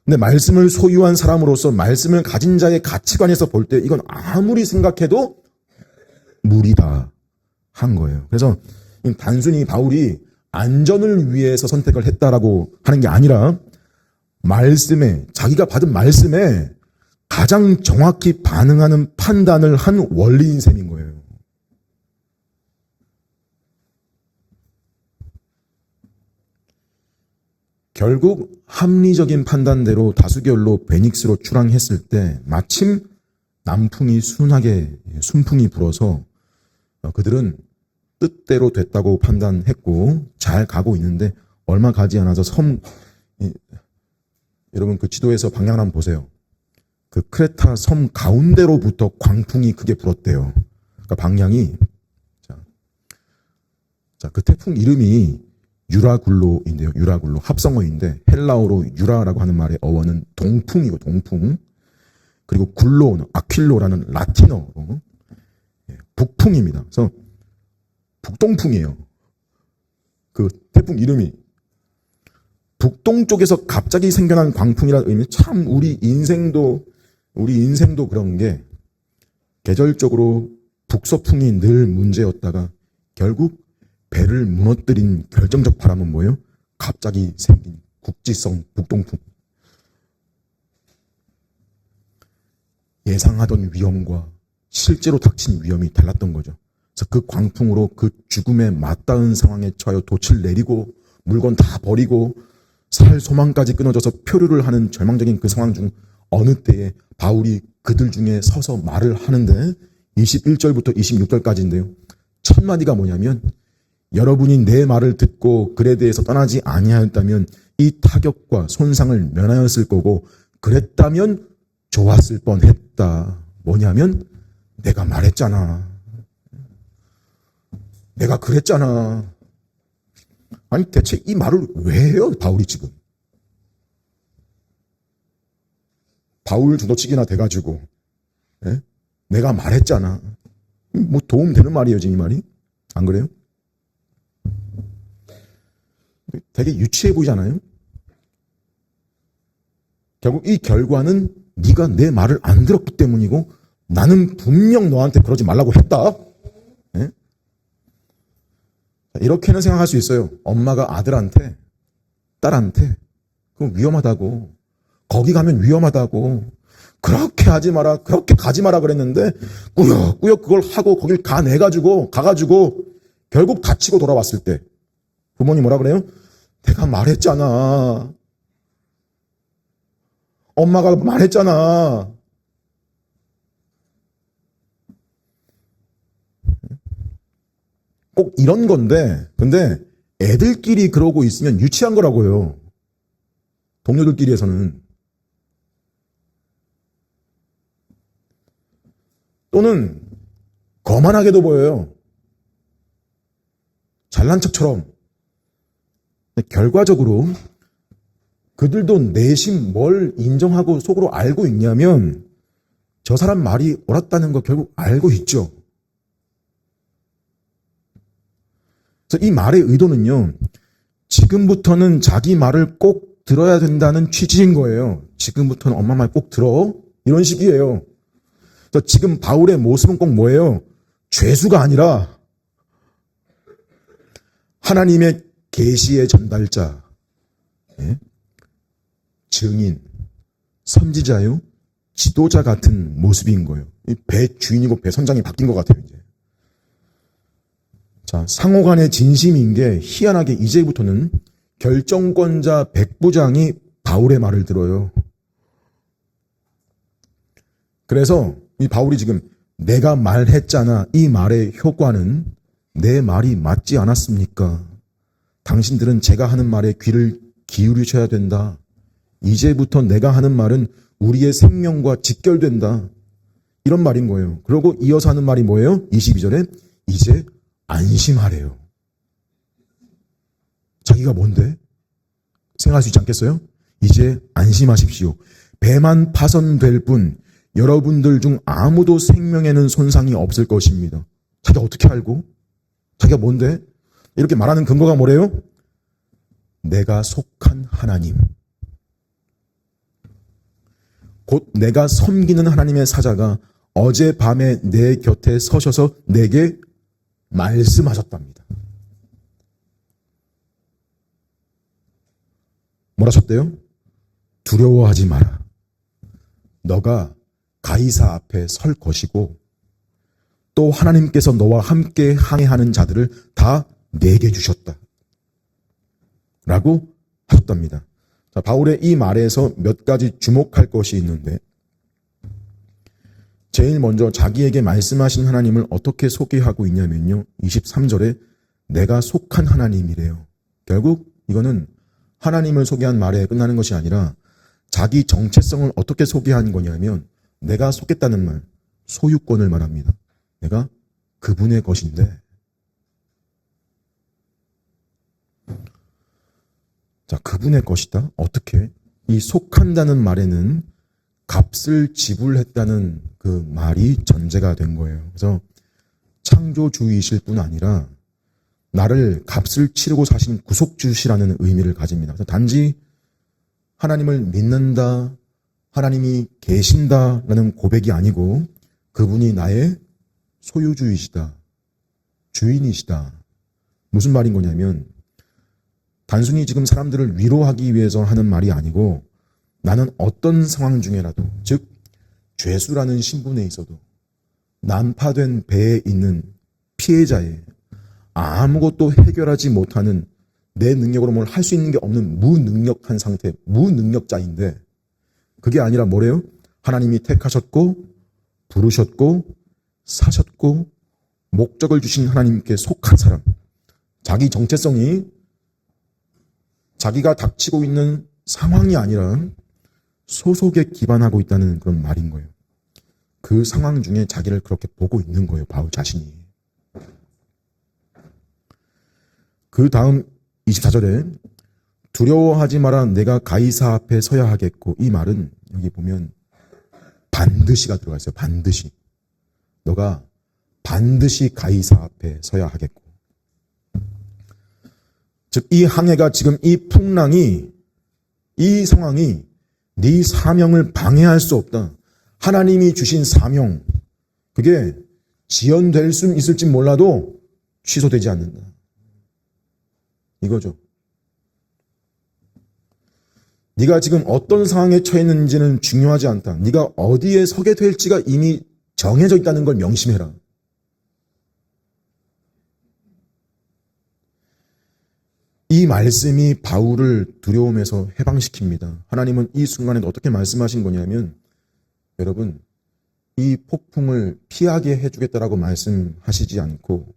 근데 말씀을 소유한 사람으로서 말씀을 가진 자의 가치관에서 볼 때 이건 아무리 생각해도 무리다 한 거예요. 그래서 단순히 바울이 안전을 위해서 선택을 했다라고 하는 게 아니라 말씀에, 자기가 받은 말씀에 가장 정확히 반응하는 판단을 한 원리인 셈인 거예요. 결국 합리적인 판단대로 다수결로 베닉스로 출항했을 때 마침 남풍이 순하게 순풍이 불어서 그들은 뜻대로 됐다고 판단했고 잘 가고 있는데 얼마 가지 않아서 여러분 그 지도에서 방향을 한번 보세요. 그 크레타 섬 가운데로부터 광풍이 크게 불었대요. 그러니까 방향이 그 태풍 이름이 유라굴로인데요. 유라굴로 합성어인데 헬라어로 유라라고 하는 말의 어원은 동풍이고 동풍. 그리고 굴로 아퀼로라는 라틴어로 북풍입니다. 그래서 북동풍이에요. 그 태풍 이름이 북동쪽에서 갑자기 생겨난 광풍이라는 의미. 참 우리 인생도 그런 게 계절적으로 북서풍이 늘 문제였다가 결국 배를 무너뜨린 결정적 바람은 뭐예요? 갑자기 생긴 국지성 북동풍. 예상하던 위험과 실제로 닥친 위험이 달랐던 거죠. 그래서 그 광풍으로 그 죽음에 맞닿은 상황에 처하여 돛을 내리고 물건 다 버리고 살 소망까지 끊어져서 표류를 하는 절망적인 그 상황 중 어느 때에 바울이 그들 중에 서서 말을 하는데 21절부터 26절까지인데요. 첫 마디가 뭐냐면 여러분이 내 말을 듣고 글에 대해서 떠나지 아니하였다면 이 타격과 손상을 면하였을 거고 그랬다면 좋았을 뻔했다. 뭐냐면 내가 말했잖아. 내가 그랬잖아. 아니 대체 이 말을 왜 해요? 바울이 지금. 바울 주도치기나 돼가지고 예? 내가 말했잖아. 뭐 도움 되는 말이에요 지금 이 말이? 안 그래요? 되게 유치해 보이잖아요. 결국 이 결과는 네가 내 말을 안 들었기 때문이고 나는 분명 너한테 그러지 말라고 했다. 예? 이렇게는 생각할 수 있어요. 엄마가 아들한테 딸한테 그럼 위험하다고 거기 가면 위험하다고 그렇게 하지 마라 그렇게 가지 마라 그랬는데 꾸역꾸역 그걸 하고 거길 가가지고 결국 다치고 돌아왔을 때 부모님 뭐라 그래요? 내가 말했잖아. 엄마가 말했잖아. 꼭 이런 건데 근데 애들끼리 그러고 있으면 유치한 거라고요. 동료들끼리에서는. 또는 거만하게도 보여요. 잘난 척처럼. 결과적으로 그들도 내심 뭘 인정하고 속으로 알고 있냐면 저 사람 말이 옳았다는 거 결국 알고 있죠. 그래서 이 말의 의도는요. 지금부터는 자기 말을 꼭 들어야 된다는 취지인 거예요. 지금부터는 엄마 말 꼭 들어. 이런 식이에요. 그래서 지금 바울의 모습은 꼭 뭐예요? 죄수가 아니라 하나님의 계시의 전달자, 예? 증인, 선지자요, 지도자 같은 모습인 거예요. 배 주인이고 배 선장이 바뀐 것 같아요. 이제. 자, 상호간의 진심인 게 희한하게 이제부터는 결정권자 백부장이 바울의 말을 들어요. 그래서 이 바울이 지금 내가 말했잖아 이 말의 효과는 내 말이 맞지 않았습니까? 당신들은 제가 하는 말에 귀를 기울이셔야 된다. 이제부터 내가 하는 말은 우리의 생명과 직결된다. 이런 말인 거예요. 그리고 이어서 하는 말이 뭐예요? 22절에 이제 안심하래요. 자기가 뭔데? 생각할 수 있지 않겠어요? 이제 안심하십시오. 배만 파손될 뿐 여러분들 중 아무도 생명에는 손상이 없을 것입니다. 자기가 어떻게 알고? 자기가 뭔데? 이렇게 말하는 근거가 뭐래요? 내가 속한 하나님. 곧 내가 섬기는 하나님의 사자가 어젯밤에 내 곁에 서셔서 내게 말씀하셨답니다. 뭐라 하셨대요? 두려워하지 마라. 너가 가이사 앞에 설 것이고 또 하나님께서 너와 함께 항해하는 자들을 다 내게 주셨다. 라고 하셨답니다. 자, 바울의 이 말에서 몇 가지 주목할 것이 있는데 제일 먼저 자기에게 말씀하신 하나님을 어떻게 소개하고 있냐면요. 23절에 내가 속한 하나님이래요. 결국 이거는 하나님을 소개한 말에 끝나는 것이 아니라 자기 정체성을 어떻게 소개한 거냐면 내가 속했다는 말, 소유권을 말합니다. 내가 그분의 것인데 자, 그분의 것이다. 어떻게? 이 속한다는 말에는 값을 지불했다는 그 말이 전제가 된 거예요. 그래서 창조주이실 뿐 아니라 나를 값을 치르고 사신 구속주시라는 의미를 가집니다. 그래서 단지 하나님을 믿는다, 하나님이 계신다라는 고백이 아니고 그분이 나의 소유주이시다, 주인이시다. 무슨 말인 거냐면 단순히 지금 사람들을 위로하기 위해서 하는 말이 아니고 나는 어떤 상황 중에라도 즉 죄수라는 신분에 있어도 난파된 배에 있는 피해자의 아무것도 해결하지 못하는 내 능력으로 뭘 할 수 있는 게 없는 무능력한 상태, 무능력자인데 그게 아니라 뭐래요? 하나님이 택하셨고 부르셨고 사셨고 목적을 주신 하나님께 속한 사람, 자기 정체성이 자기가 닥치고 있는 상황이 아니라 소속에 기반하고 있다는 그런 말인 거예요. 그 상황 중에 자기를 그렇게 보고 있는 거예요. 바울 자신이. 그 다음 24절에 두려워하지 마라 내가 가이사 앞에 서야 하겠고, 이 말은 여기 보면 반드시가 들어가 있어요. 반드시. 너가 반드시 가이사 앞에 서야 하겠고. 즉 이 항해가 지금 이 풍랑이, 이 상황이 네 사명을 방해할 수 없다. 하나님이 주신 사명, 그게 지연될 수는 있을지 몰라도 취소되지 않는다. 이거죠. 네가 지금 어떤 상황에 처해 있는지는 중요하지 않다. 네가 어디에 서게 될지가 이미 정해져 있다는 걸 명심해라. 이 말씀이 바울을 두려움에서 해방시킵니다. 하나님은 이 순간에 어떻게 말씀하신 거냐면, 여러분, 이 폭풍을 피하게 해주겠다라고 말씀하시지 않고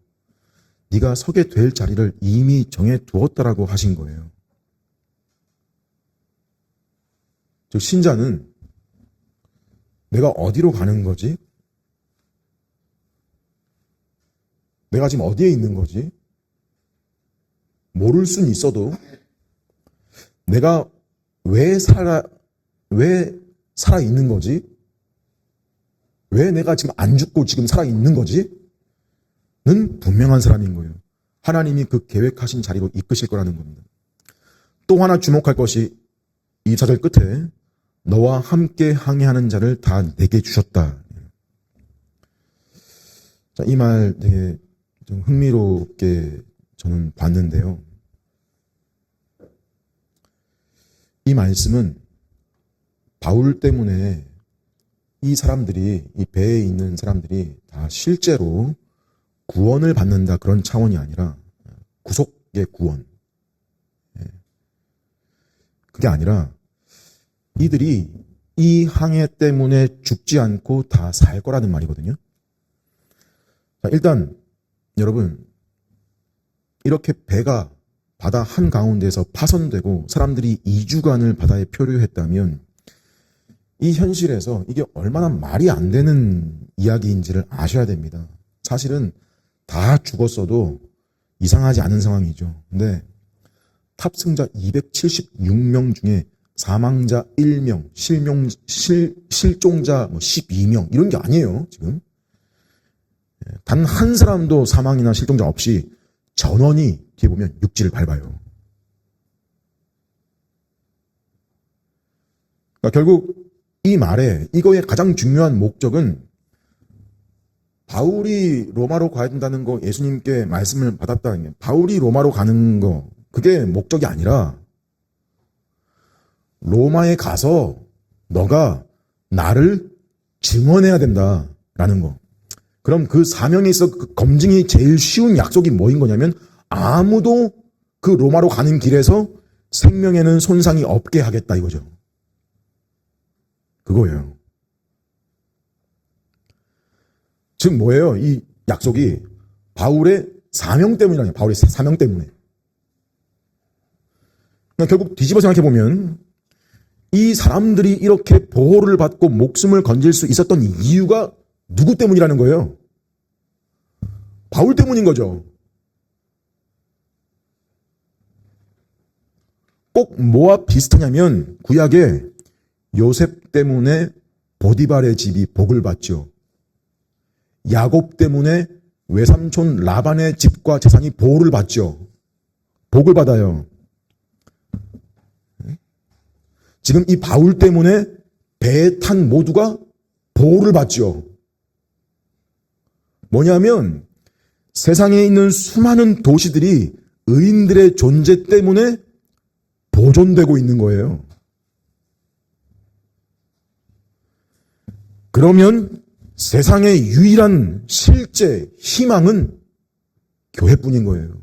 네가 서게 될 자리를 이미 정해두었다라고 하신 거예요. 즉 신자는 내가 어디로 가는 거지? 내가 지금 어디에 있는 거지? 모를 수는 있어도 내가 왜 살아 있는 거지? 왜 내가 지금 안 죽고 지금 살아 있는 거지? 는 분명한 사람인 거예요. 하나님이 그 계획하신 자리로 이끄실 거라는 겁니다. 또 하나 주목할 것이 24절 끝에 너와 함께 항해하는 자를 다 내게 주셨다. 이 말 되게 좀 흥미롭게 저는 봤는데요. 이 말씀은 바울 때문에 이 사람들이, 이 배에 있는 사람들이 다 실제로 구원을 받는다 그런 차원이 아니라 구속의 구원. 그게 아니라 이들이 이 항해 때문에 죽지 않고 다 살 거라는 말이거든요. 자, 일단 여러분, 이렇게 배가 바다 한가운데서 파손되고 사람들이 2주간을 바다에 표류했다면 이 현실에서 이게 얼마나 말이 안 되는 이야기인지를 아셔야 됩니다. 사실은 다 죽었어도 이상하지 않은 상황이죠. 근데 탑승자 276명 중에 사망자 1명, 실종자 12명 이런 게 아니에요. 지금 단 한 사람도 사망이나 실종자 없이 전원이 뒤에 보면 육지를 밟아요. 그러니까 결국 이 말에 이거의 가장 중요한 목적은 바울이 로마로 가야 된다는 거, 예수님께 말씀을 받았다는 게 바울이 로마로 가는 거, 그게 목적이 아니라 로마에 가서 너가 나를 증언해야 된다라는 거. 그럼 그 사명에 있어 그 검증이 제일 쉬운 약속이 뭐인 거냐면 아무도 그 로마로 가는 길에서 생명에는 손상이 없게 하겠다 이거죠. 그거예요. 즉 뭐예요? 이 약속이 바울의 사명 때문이라는 거예요. 바울의 사명 때문에. 그러니까 결국 뒤집어 생각해보면 이 사람들이 이렇게 보호를 받고 목숨을 건질 수 있었던 이유가 누구 때문이라는 거예요? 바울 때문인 거죠. 꼭 뭐와 비슷하냐면 구약에 요셉 때문에 보디발의 집이 복을 받죠. 야곱 때문에 외삼촌 라반의 집과 재산이 보호를 받죠. 복을 받아요. 지금 이 바울 때문에 배에 탄 모두가 보호를 받죠. 뭐냐면 세상에 있는 수많은 도시들이 의인들의 존재 때문에 보존되고 있는 거예요. 그러면 세상의 유일한 실제 희망은 교회뿐인 거예요.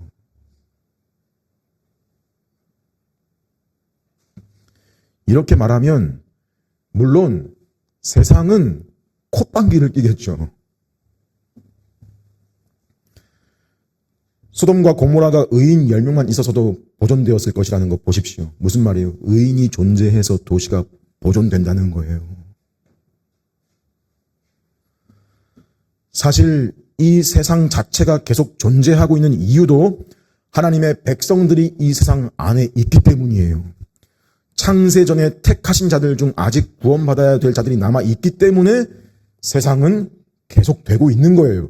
이렇게 말하면 물론 세상은 콧방귀를 뀌겠죠. 소돔과 고모라가 의인 10명만 있어서도 보존되었을 것이라는 거 보십시오. 무슨 말이에요? 의인이 존재해서 도시가 보존된다는 거예요. 사실 이 세상 자체가 계속 존재하고 있는 이유도 하나님의 백성들이 이 세상 안에 있기 때문이에요. 창세전에 택하신 자들 중 아직 구원받아야 될 자들이 남아 있기 때문에 세상은 계속되고 있는 거예요.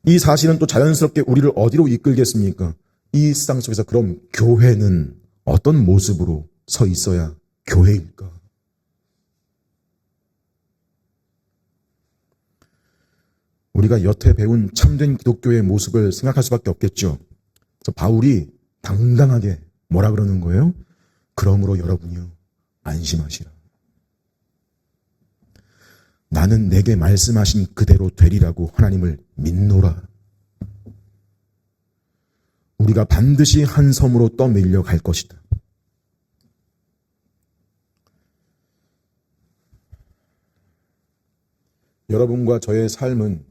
이 사실은 또 자연스럽게 우리를 어디로 이끌겠습니까? 이 세상 속에서 그럼 교회는 어떤 모습으로 서 있어야 교회일까? 우리가 여태 배운 참된 기독교의 모습을 생각할 수밖에 없겠죠. 그래서 바울이 당당하게 뭐라 그러는 거예요? 그러므로 여러분이요, 안심하시라. 나는 내게 말씀하신 그대로 되리라고 하나님을 믿노라. 우리가 반드시 한 섬으로 떠밀려 갈 것이다. 여러분과 저의 삶은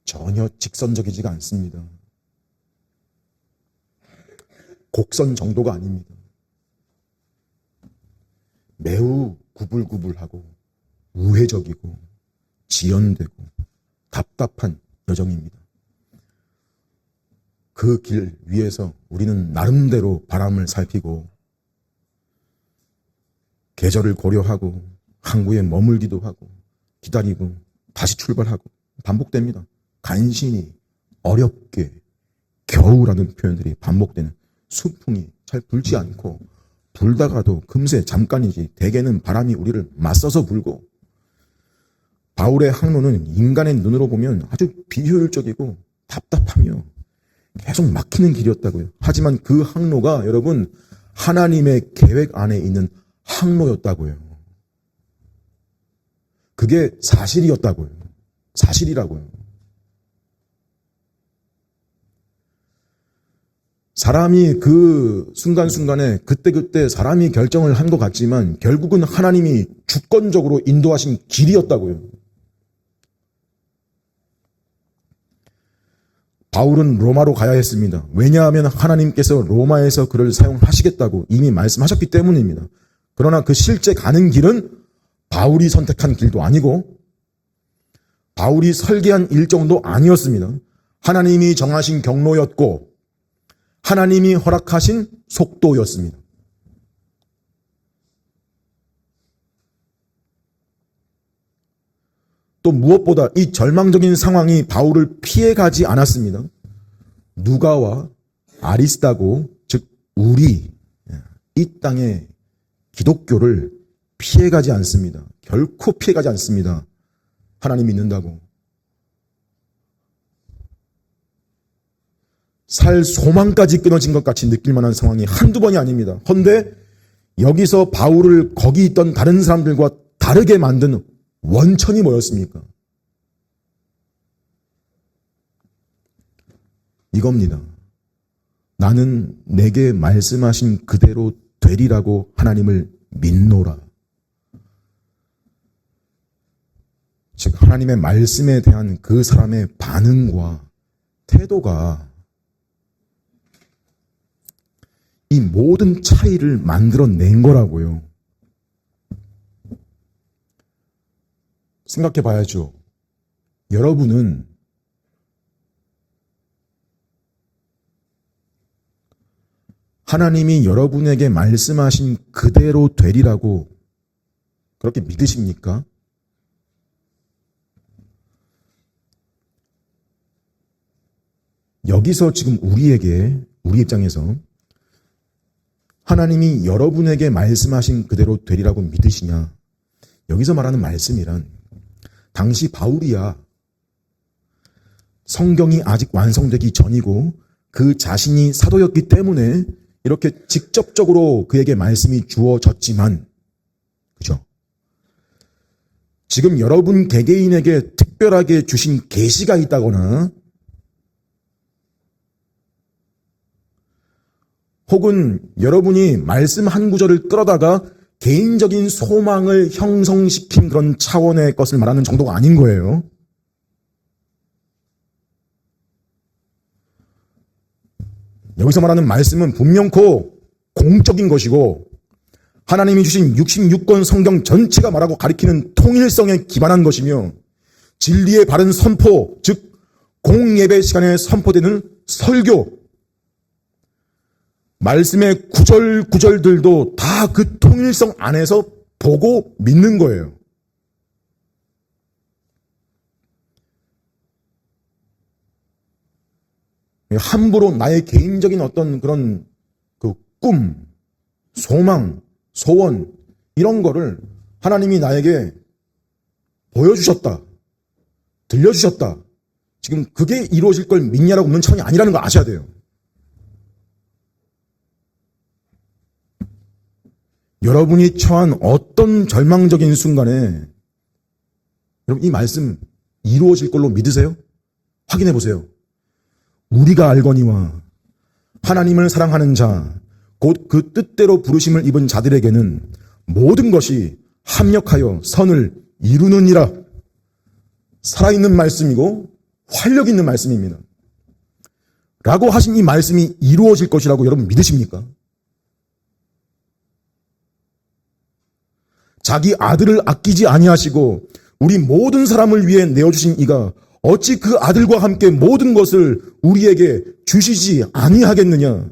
전혀 직선적이지가 않습니다. 곡선 정도가 아닙니다. 매우 구불구불하고 우회적이고 지연되고 답답한 여정입니다. 그 길 위에서 우리는 나름대로 바람을 살피고 계절을 고려하고 항구에 머물기도 하고 기다리고 다시 출발하고 반복됩니다. 간신히 어렵게 겨우라는 표현들이 반복되는, 순풍이 잘 불지 않고 불다가도 금세 잠깐이지 대개는 바람이 우리를 맞서서 불고, 바울의 항로는 인간의 눈으로 보면 아주 비효율적이고 답답하며 계속 막히는 길이었다고요. 하지만 그 항로가 여러분 하나님의 계획 안에 있는 항로였다고요. 그게 사실이었다고요. 사실이라고요. 사람이 그 순간순간에 그때그때 사람이 결정을 한 것 같지만 결국은 하나님이 주권적으로 인도하신 길이었다고요. 바울은 로마로 가야 했습니다. 왜냐하면 하나님께서 로마에서 그를 사용하시겠다고 이미 말씀하셨기 때문입니다. 그러나 그 실제 가는 길은 바울이 선택한 길도 아니고 바울이 설계한 일정도 아니었습니다. 하나님이 정하신 경로였고 하나님이 허락하신 속도였습니다. 또 무엇보다 이 절망적인 상황이 바울을 피해가지 않았습니다. 누가와 아리스다고, 즉 우리 이 땅의 기독교를 피해가지 않습니다. 결코 피해가지 않습니다. 하나님 믿는다고. 살 소망까지 끊어진 것 같이 느낄 만한 상황이 한두 번이 아닙니다. 헌데 여기서 바울을 거기 있던 다른 사람들과 다르게 만든 원천이 뭐였습니까? 이겁니다. 나는 내게 말씀하신 그대로 되리라고 하나님을 믿노라. 즉 하나님의 말씀에 대한 그 사람의 반응과 태도가 이 모든 차이를 만들어낸 거라고요. 생각해 봐야죠. 여러분은 하나님이 여러분에게 말씀하신 그대로 되리라고 그렇게 믿으십니까? 여기서 지금 우리 입장에서 하나님이 여러분에게 말씀하신 그대로 되리라고 믿으시냐? 여기서 말하는 말씀이란 당시 바울이야 성경이 아직 완성되기 전이고 그 자신이 사도였기 때문에 이렇게 직접적으로 그에게 말씀이 주어졌지만, 그죠? 지금 여러분 개개인에게 특별하게 주신 계시가 있다거나 혹은 여러분이 말씀 한 구절을 끌어다가 개인적인 소망을 형성시킨 그런 차원의 것을 말하는 정도가 아닌 거예요. 여기서 말하는 말씀은 분명코 공적인 것이고 하나님이 주신 66권 성경 전체가 말하고 가리키는 통일성에 기반한 것이며 진리의 바른 선포, 즉 공예배 시간에 선포되는 설교, 말씀의 구절구절들도 다 그 통일성 안에서 보고 믿는 거예요. 함부로 나의 개인적인 어떤 그런 그 꿈, 소망, 소원 이런 거를 하나님이 나에게 보여주셨다, 들려주셨다. 지금 그게 이루어질 걸 믿냐라고 묻는 차원이 아니라는 거 아셔야 돼요. 여러분이 처한 어떤 절망적인 순간에 여러분 이 말씀 이루어질 걸로 믿으세요? 확인해 보세요. 우리가 알거니와 하나님을 사랑하는 자, 곧 그 뜻대로 부르심을 입은 자들에게는 모든 것이 합력하여 선을 이루느니라. 살아있는 말씀이고 활력 있는 말씀입니다. 라고 하신 이 말씀이 이루어질 것이라고 여러분 믿으십니까? 자기 아들을 아끼지 아니하시고 우리 모든 사람을 위해 내어주신 이가 어찌 그 아들과 함께 모든 것을 우리에게 주시지 아니하겠느냐.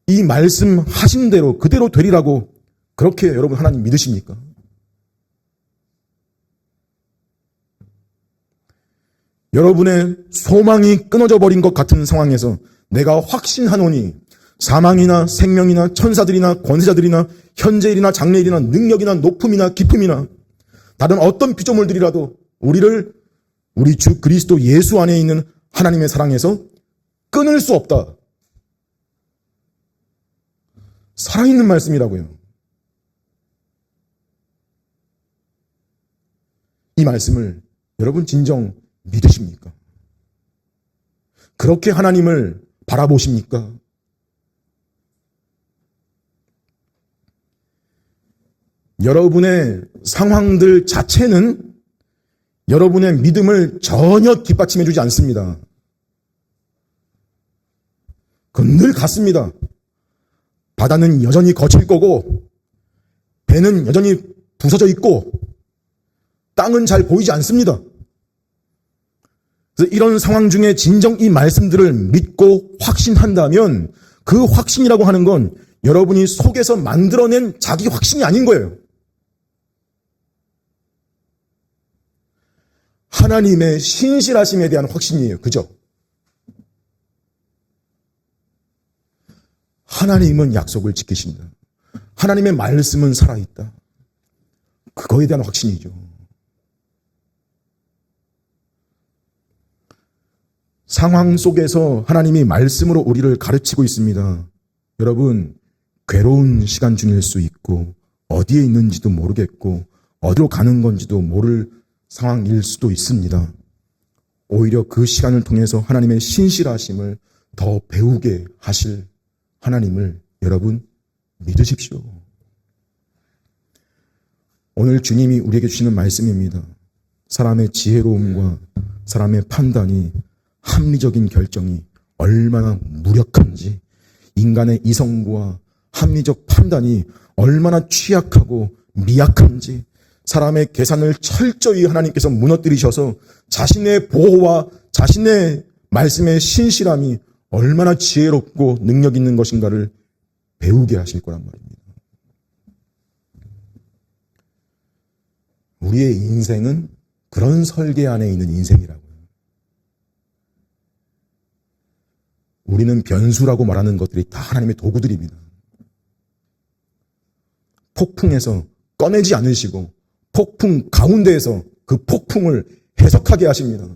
이 말씀하신 대로 그대로 되리라고 그렇게 여러분 하나님 믿으십니까? 여러분의 소망이 끊어져 버린 것 같은 상황에서 내가 확신하노니 사망이나 생명이나 천사들이나 권세자들이나 현재일이나 장래일이나 능력이나 높음이나 깊음이나 다른 어떤 피조물들이라도 우리를 우리 주 그리스도 예수 안에 있는 하나님의 사랑에서 끊을 수 없다. 살아있는 말씀이라고요. 이 말씀을 여러분 진정 믿으십니까? 그렇게 하나님을 바라보십니까? 여러분의 상황들 자체는 여러분의 믿음을 전혀 뒷받침해 주지 않습니다. 그건 늘 같습니다. 바다는 여전히 거칠 거고 배는 여전히 부서져 있고 땅은 잘 보이지 않습니다. 그래서 이런 상황 중에 진정 이 말씀들을 믿고 확신한다면 그 확신이라고 하는 건 여러분이 속에서 만들어낸 자기 확신이 아닌 거예요. 하나님의 신실하심에 대한 확신이에요. 그죠? 하나님은 약속을 지키신다. 하나님의 말씀은 살아있다. 그거에 대한 확신이죠. 상황 속에서 하나님이 말씀으로 우리를 가르치고 있습니다. 여러분, 괴로운 시간 중일 수 있고 어디에 있는지도 모르겠고 어디로 가는 건지도 모를 상황일 수도 있습니다. 오히려 그 시간을 통해서 하나님의 신실하심을 더 배우게 하실 하나님을 여러분 믿으십시오. 오늘 주님이 우리에게 주시는 말씀입니다. 사람의 지혜로움과 사람의 판단이 합리적인 결정이 얼마나 무력한지, 인간의 이성과 합리적 판단이 얼마나 취약하고 미약한지, 사람의 계산을 철저히 하나님께서 무너뜨리셔서 자신의 보호와 자신의 말씀의 신실함이 얼마나 지혜롭고 능력 있는 것인가를 배우게 하실 거란 말입니다. 우리의 인생은 그런 설계 안에 있는 인생이라고요. 우리는 변수라고 말하는 것들이 다 하나님의 도구들입니다. 폭풍에서 꺼내지 않으시고 폭풍 가운데에서 그 폭풍을 해석하게 하십니다.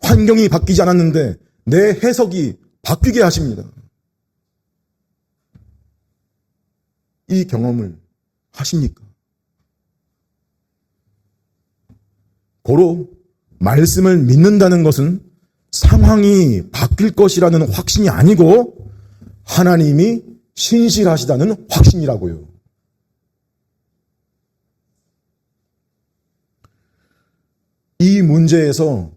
환경이 바뀌지 않았는데 내 해석이 바뀌게 하십니다. 이 경험을 하십니까? 고로 말씀을 믿는다는 것은 상황이 바뀔 것이라는 확신이 아니고 하나님이 신실하시다는 확신이라고요. 이 문제에서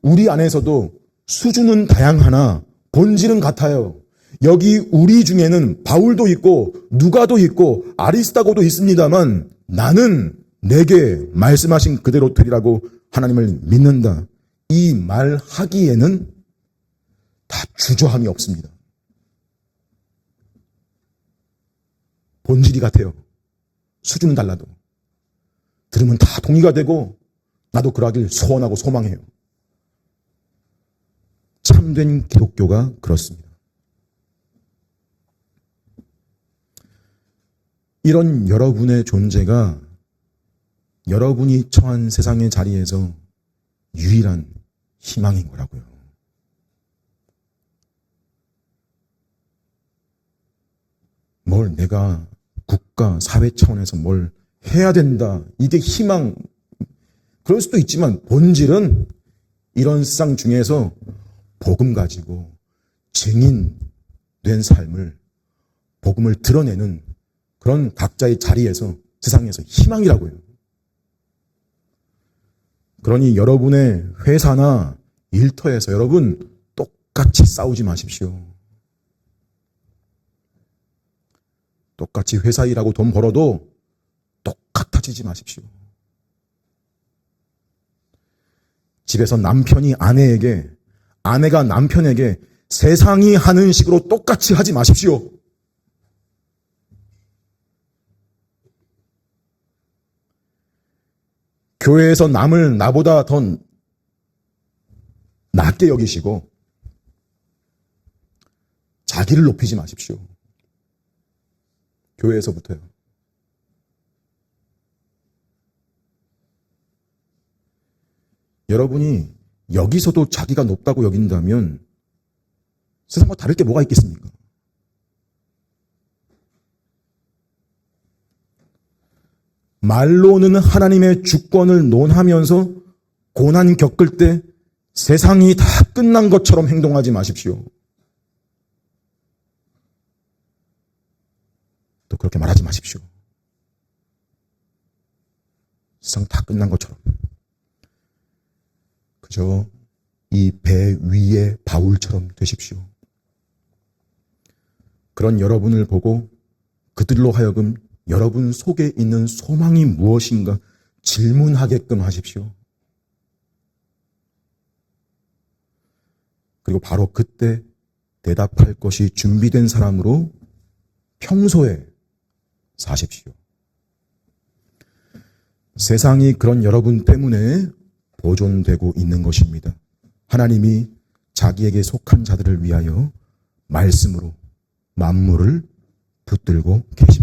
우리 안에서도 수준은 다양하나 본질은 같아요. 여기 우리 중에는 바울도 있고 누가도 있고 아리스다고도 있습니다만 나는 내게 말씀하신 그대로 되리라고 하나님을 믿는다. 이 말하기에는 다 주저함이 없습니다. 본질이 같아요. 수준은 달라도. 들으면 다 동의가 되고 나도 그러하길 소원하고 소망해요. 참된 기독교가 그렇습니다. 이런 여러분의 존재가 여러분이 처한 세상의 자리에서 유일한 희망인 거라고요. 뭘 내가 국가, 사회 차원에서 뭘 해야 된다. 이게 희망. 그럴 수도 있지만 본질은 이런 세상 중에서 복음 가지고 증인된 삶을, 복음을 드러내는 그런 각자의 자리에서, 세상에서 희망이라고요. 그러니 여러분의 회사나 일터에서 여러분 똑같이 싸우지 마십시오. 똑같이 회사 일하고 돈 벌어도 똑같아지지 마십시오. 집에서 남편이 아내에게, 아내가 남편에게 세상이 하는 식으로 똑같이 하지 마십시오. 교회에서 남을 나보다 더 낮게 여기시고 자기를 높이지 마십시오. 교회에서부터요. 여러분이 여기서도 자기가 높다고 여긴다면 세상과 다를 게 뭐가 있겠습니까? 말로는 하나님의 주권을 논하면서 고난 겪을 때 세상이 다 끝난 것처럼 행동하지 마십시오. 또 그렇게 말하지 마십시오. 세상 다 끝난 것처럼. 그저 이 배 위의 바울처럼 되십시오. 그런 여러분을 보고 그들로 하여금 여러분 속에 있는 소망이 무엇인가 질문하게끔 하십시오. 그리고 바로 그때 대답할 것이 준비된 사람으로 평소에 사십시오. 세상이 그런 여러분 때문에 보존되고 있는 것입니다. 하나님이 자기에게 속한 자들을 위하여 말씀으로 만물을 붙들고 계십니다.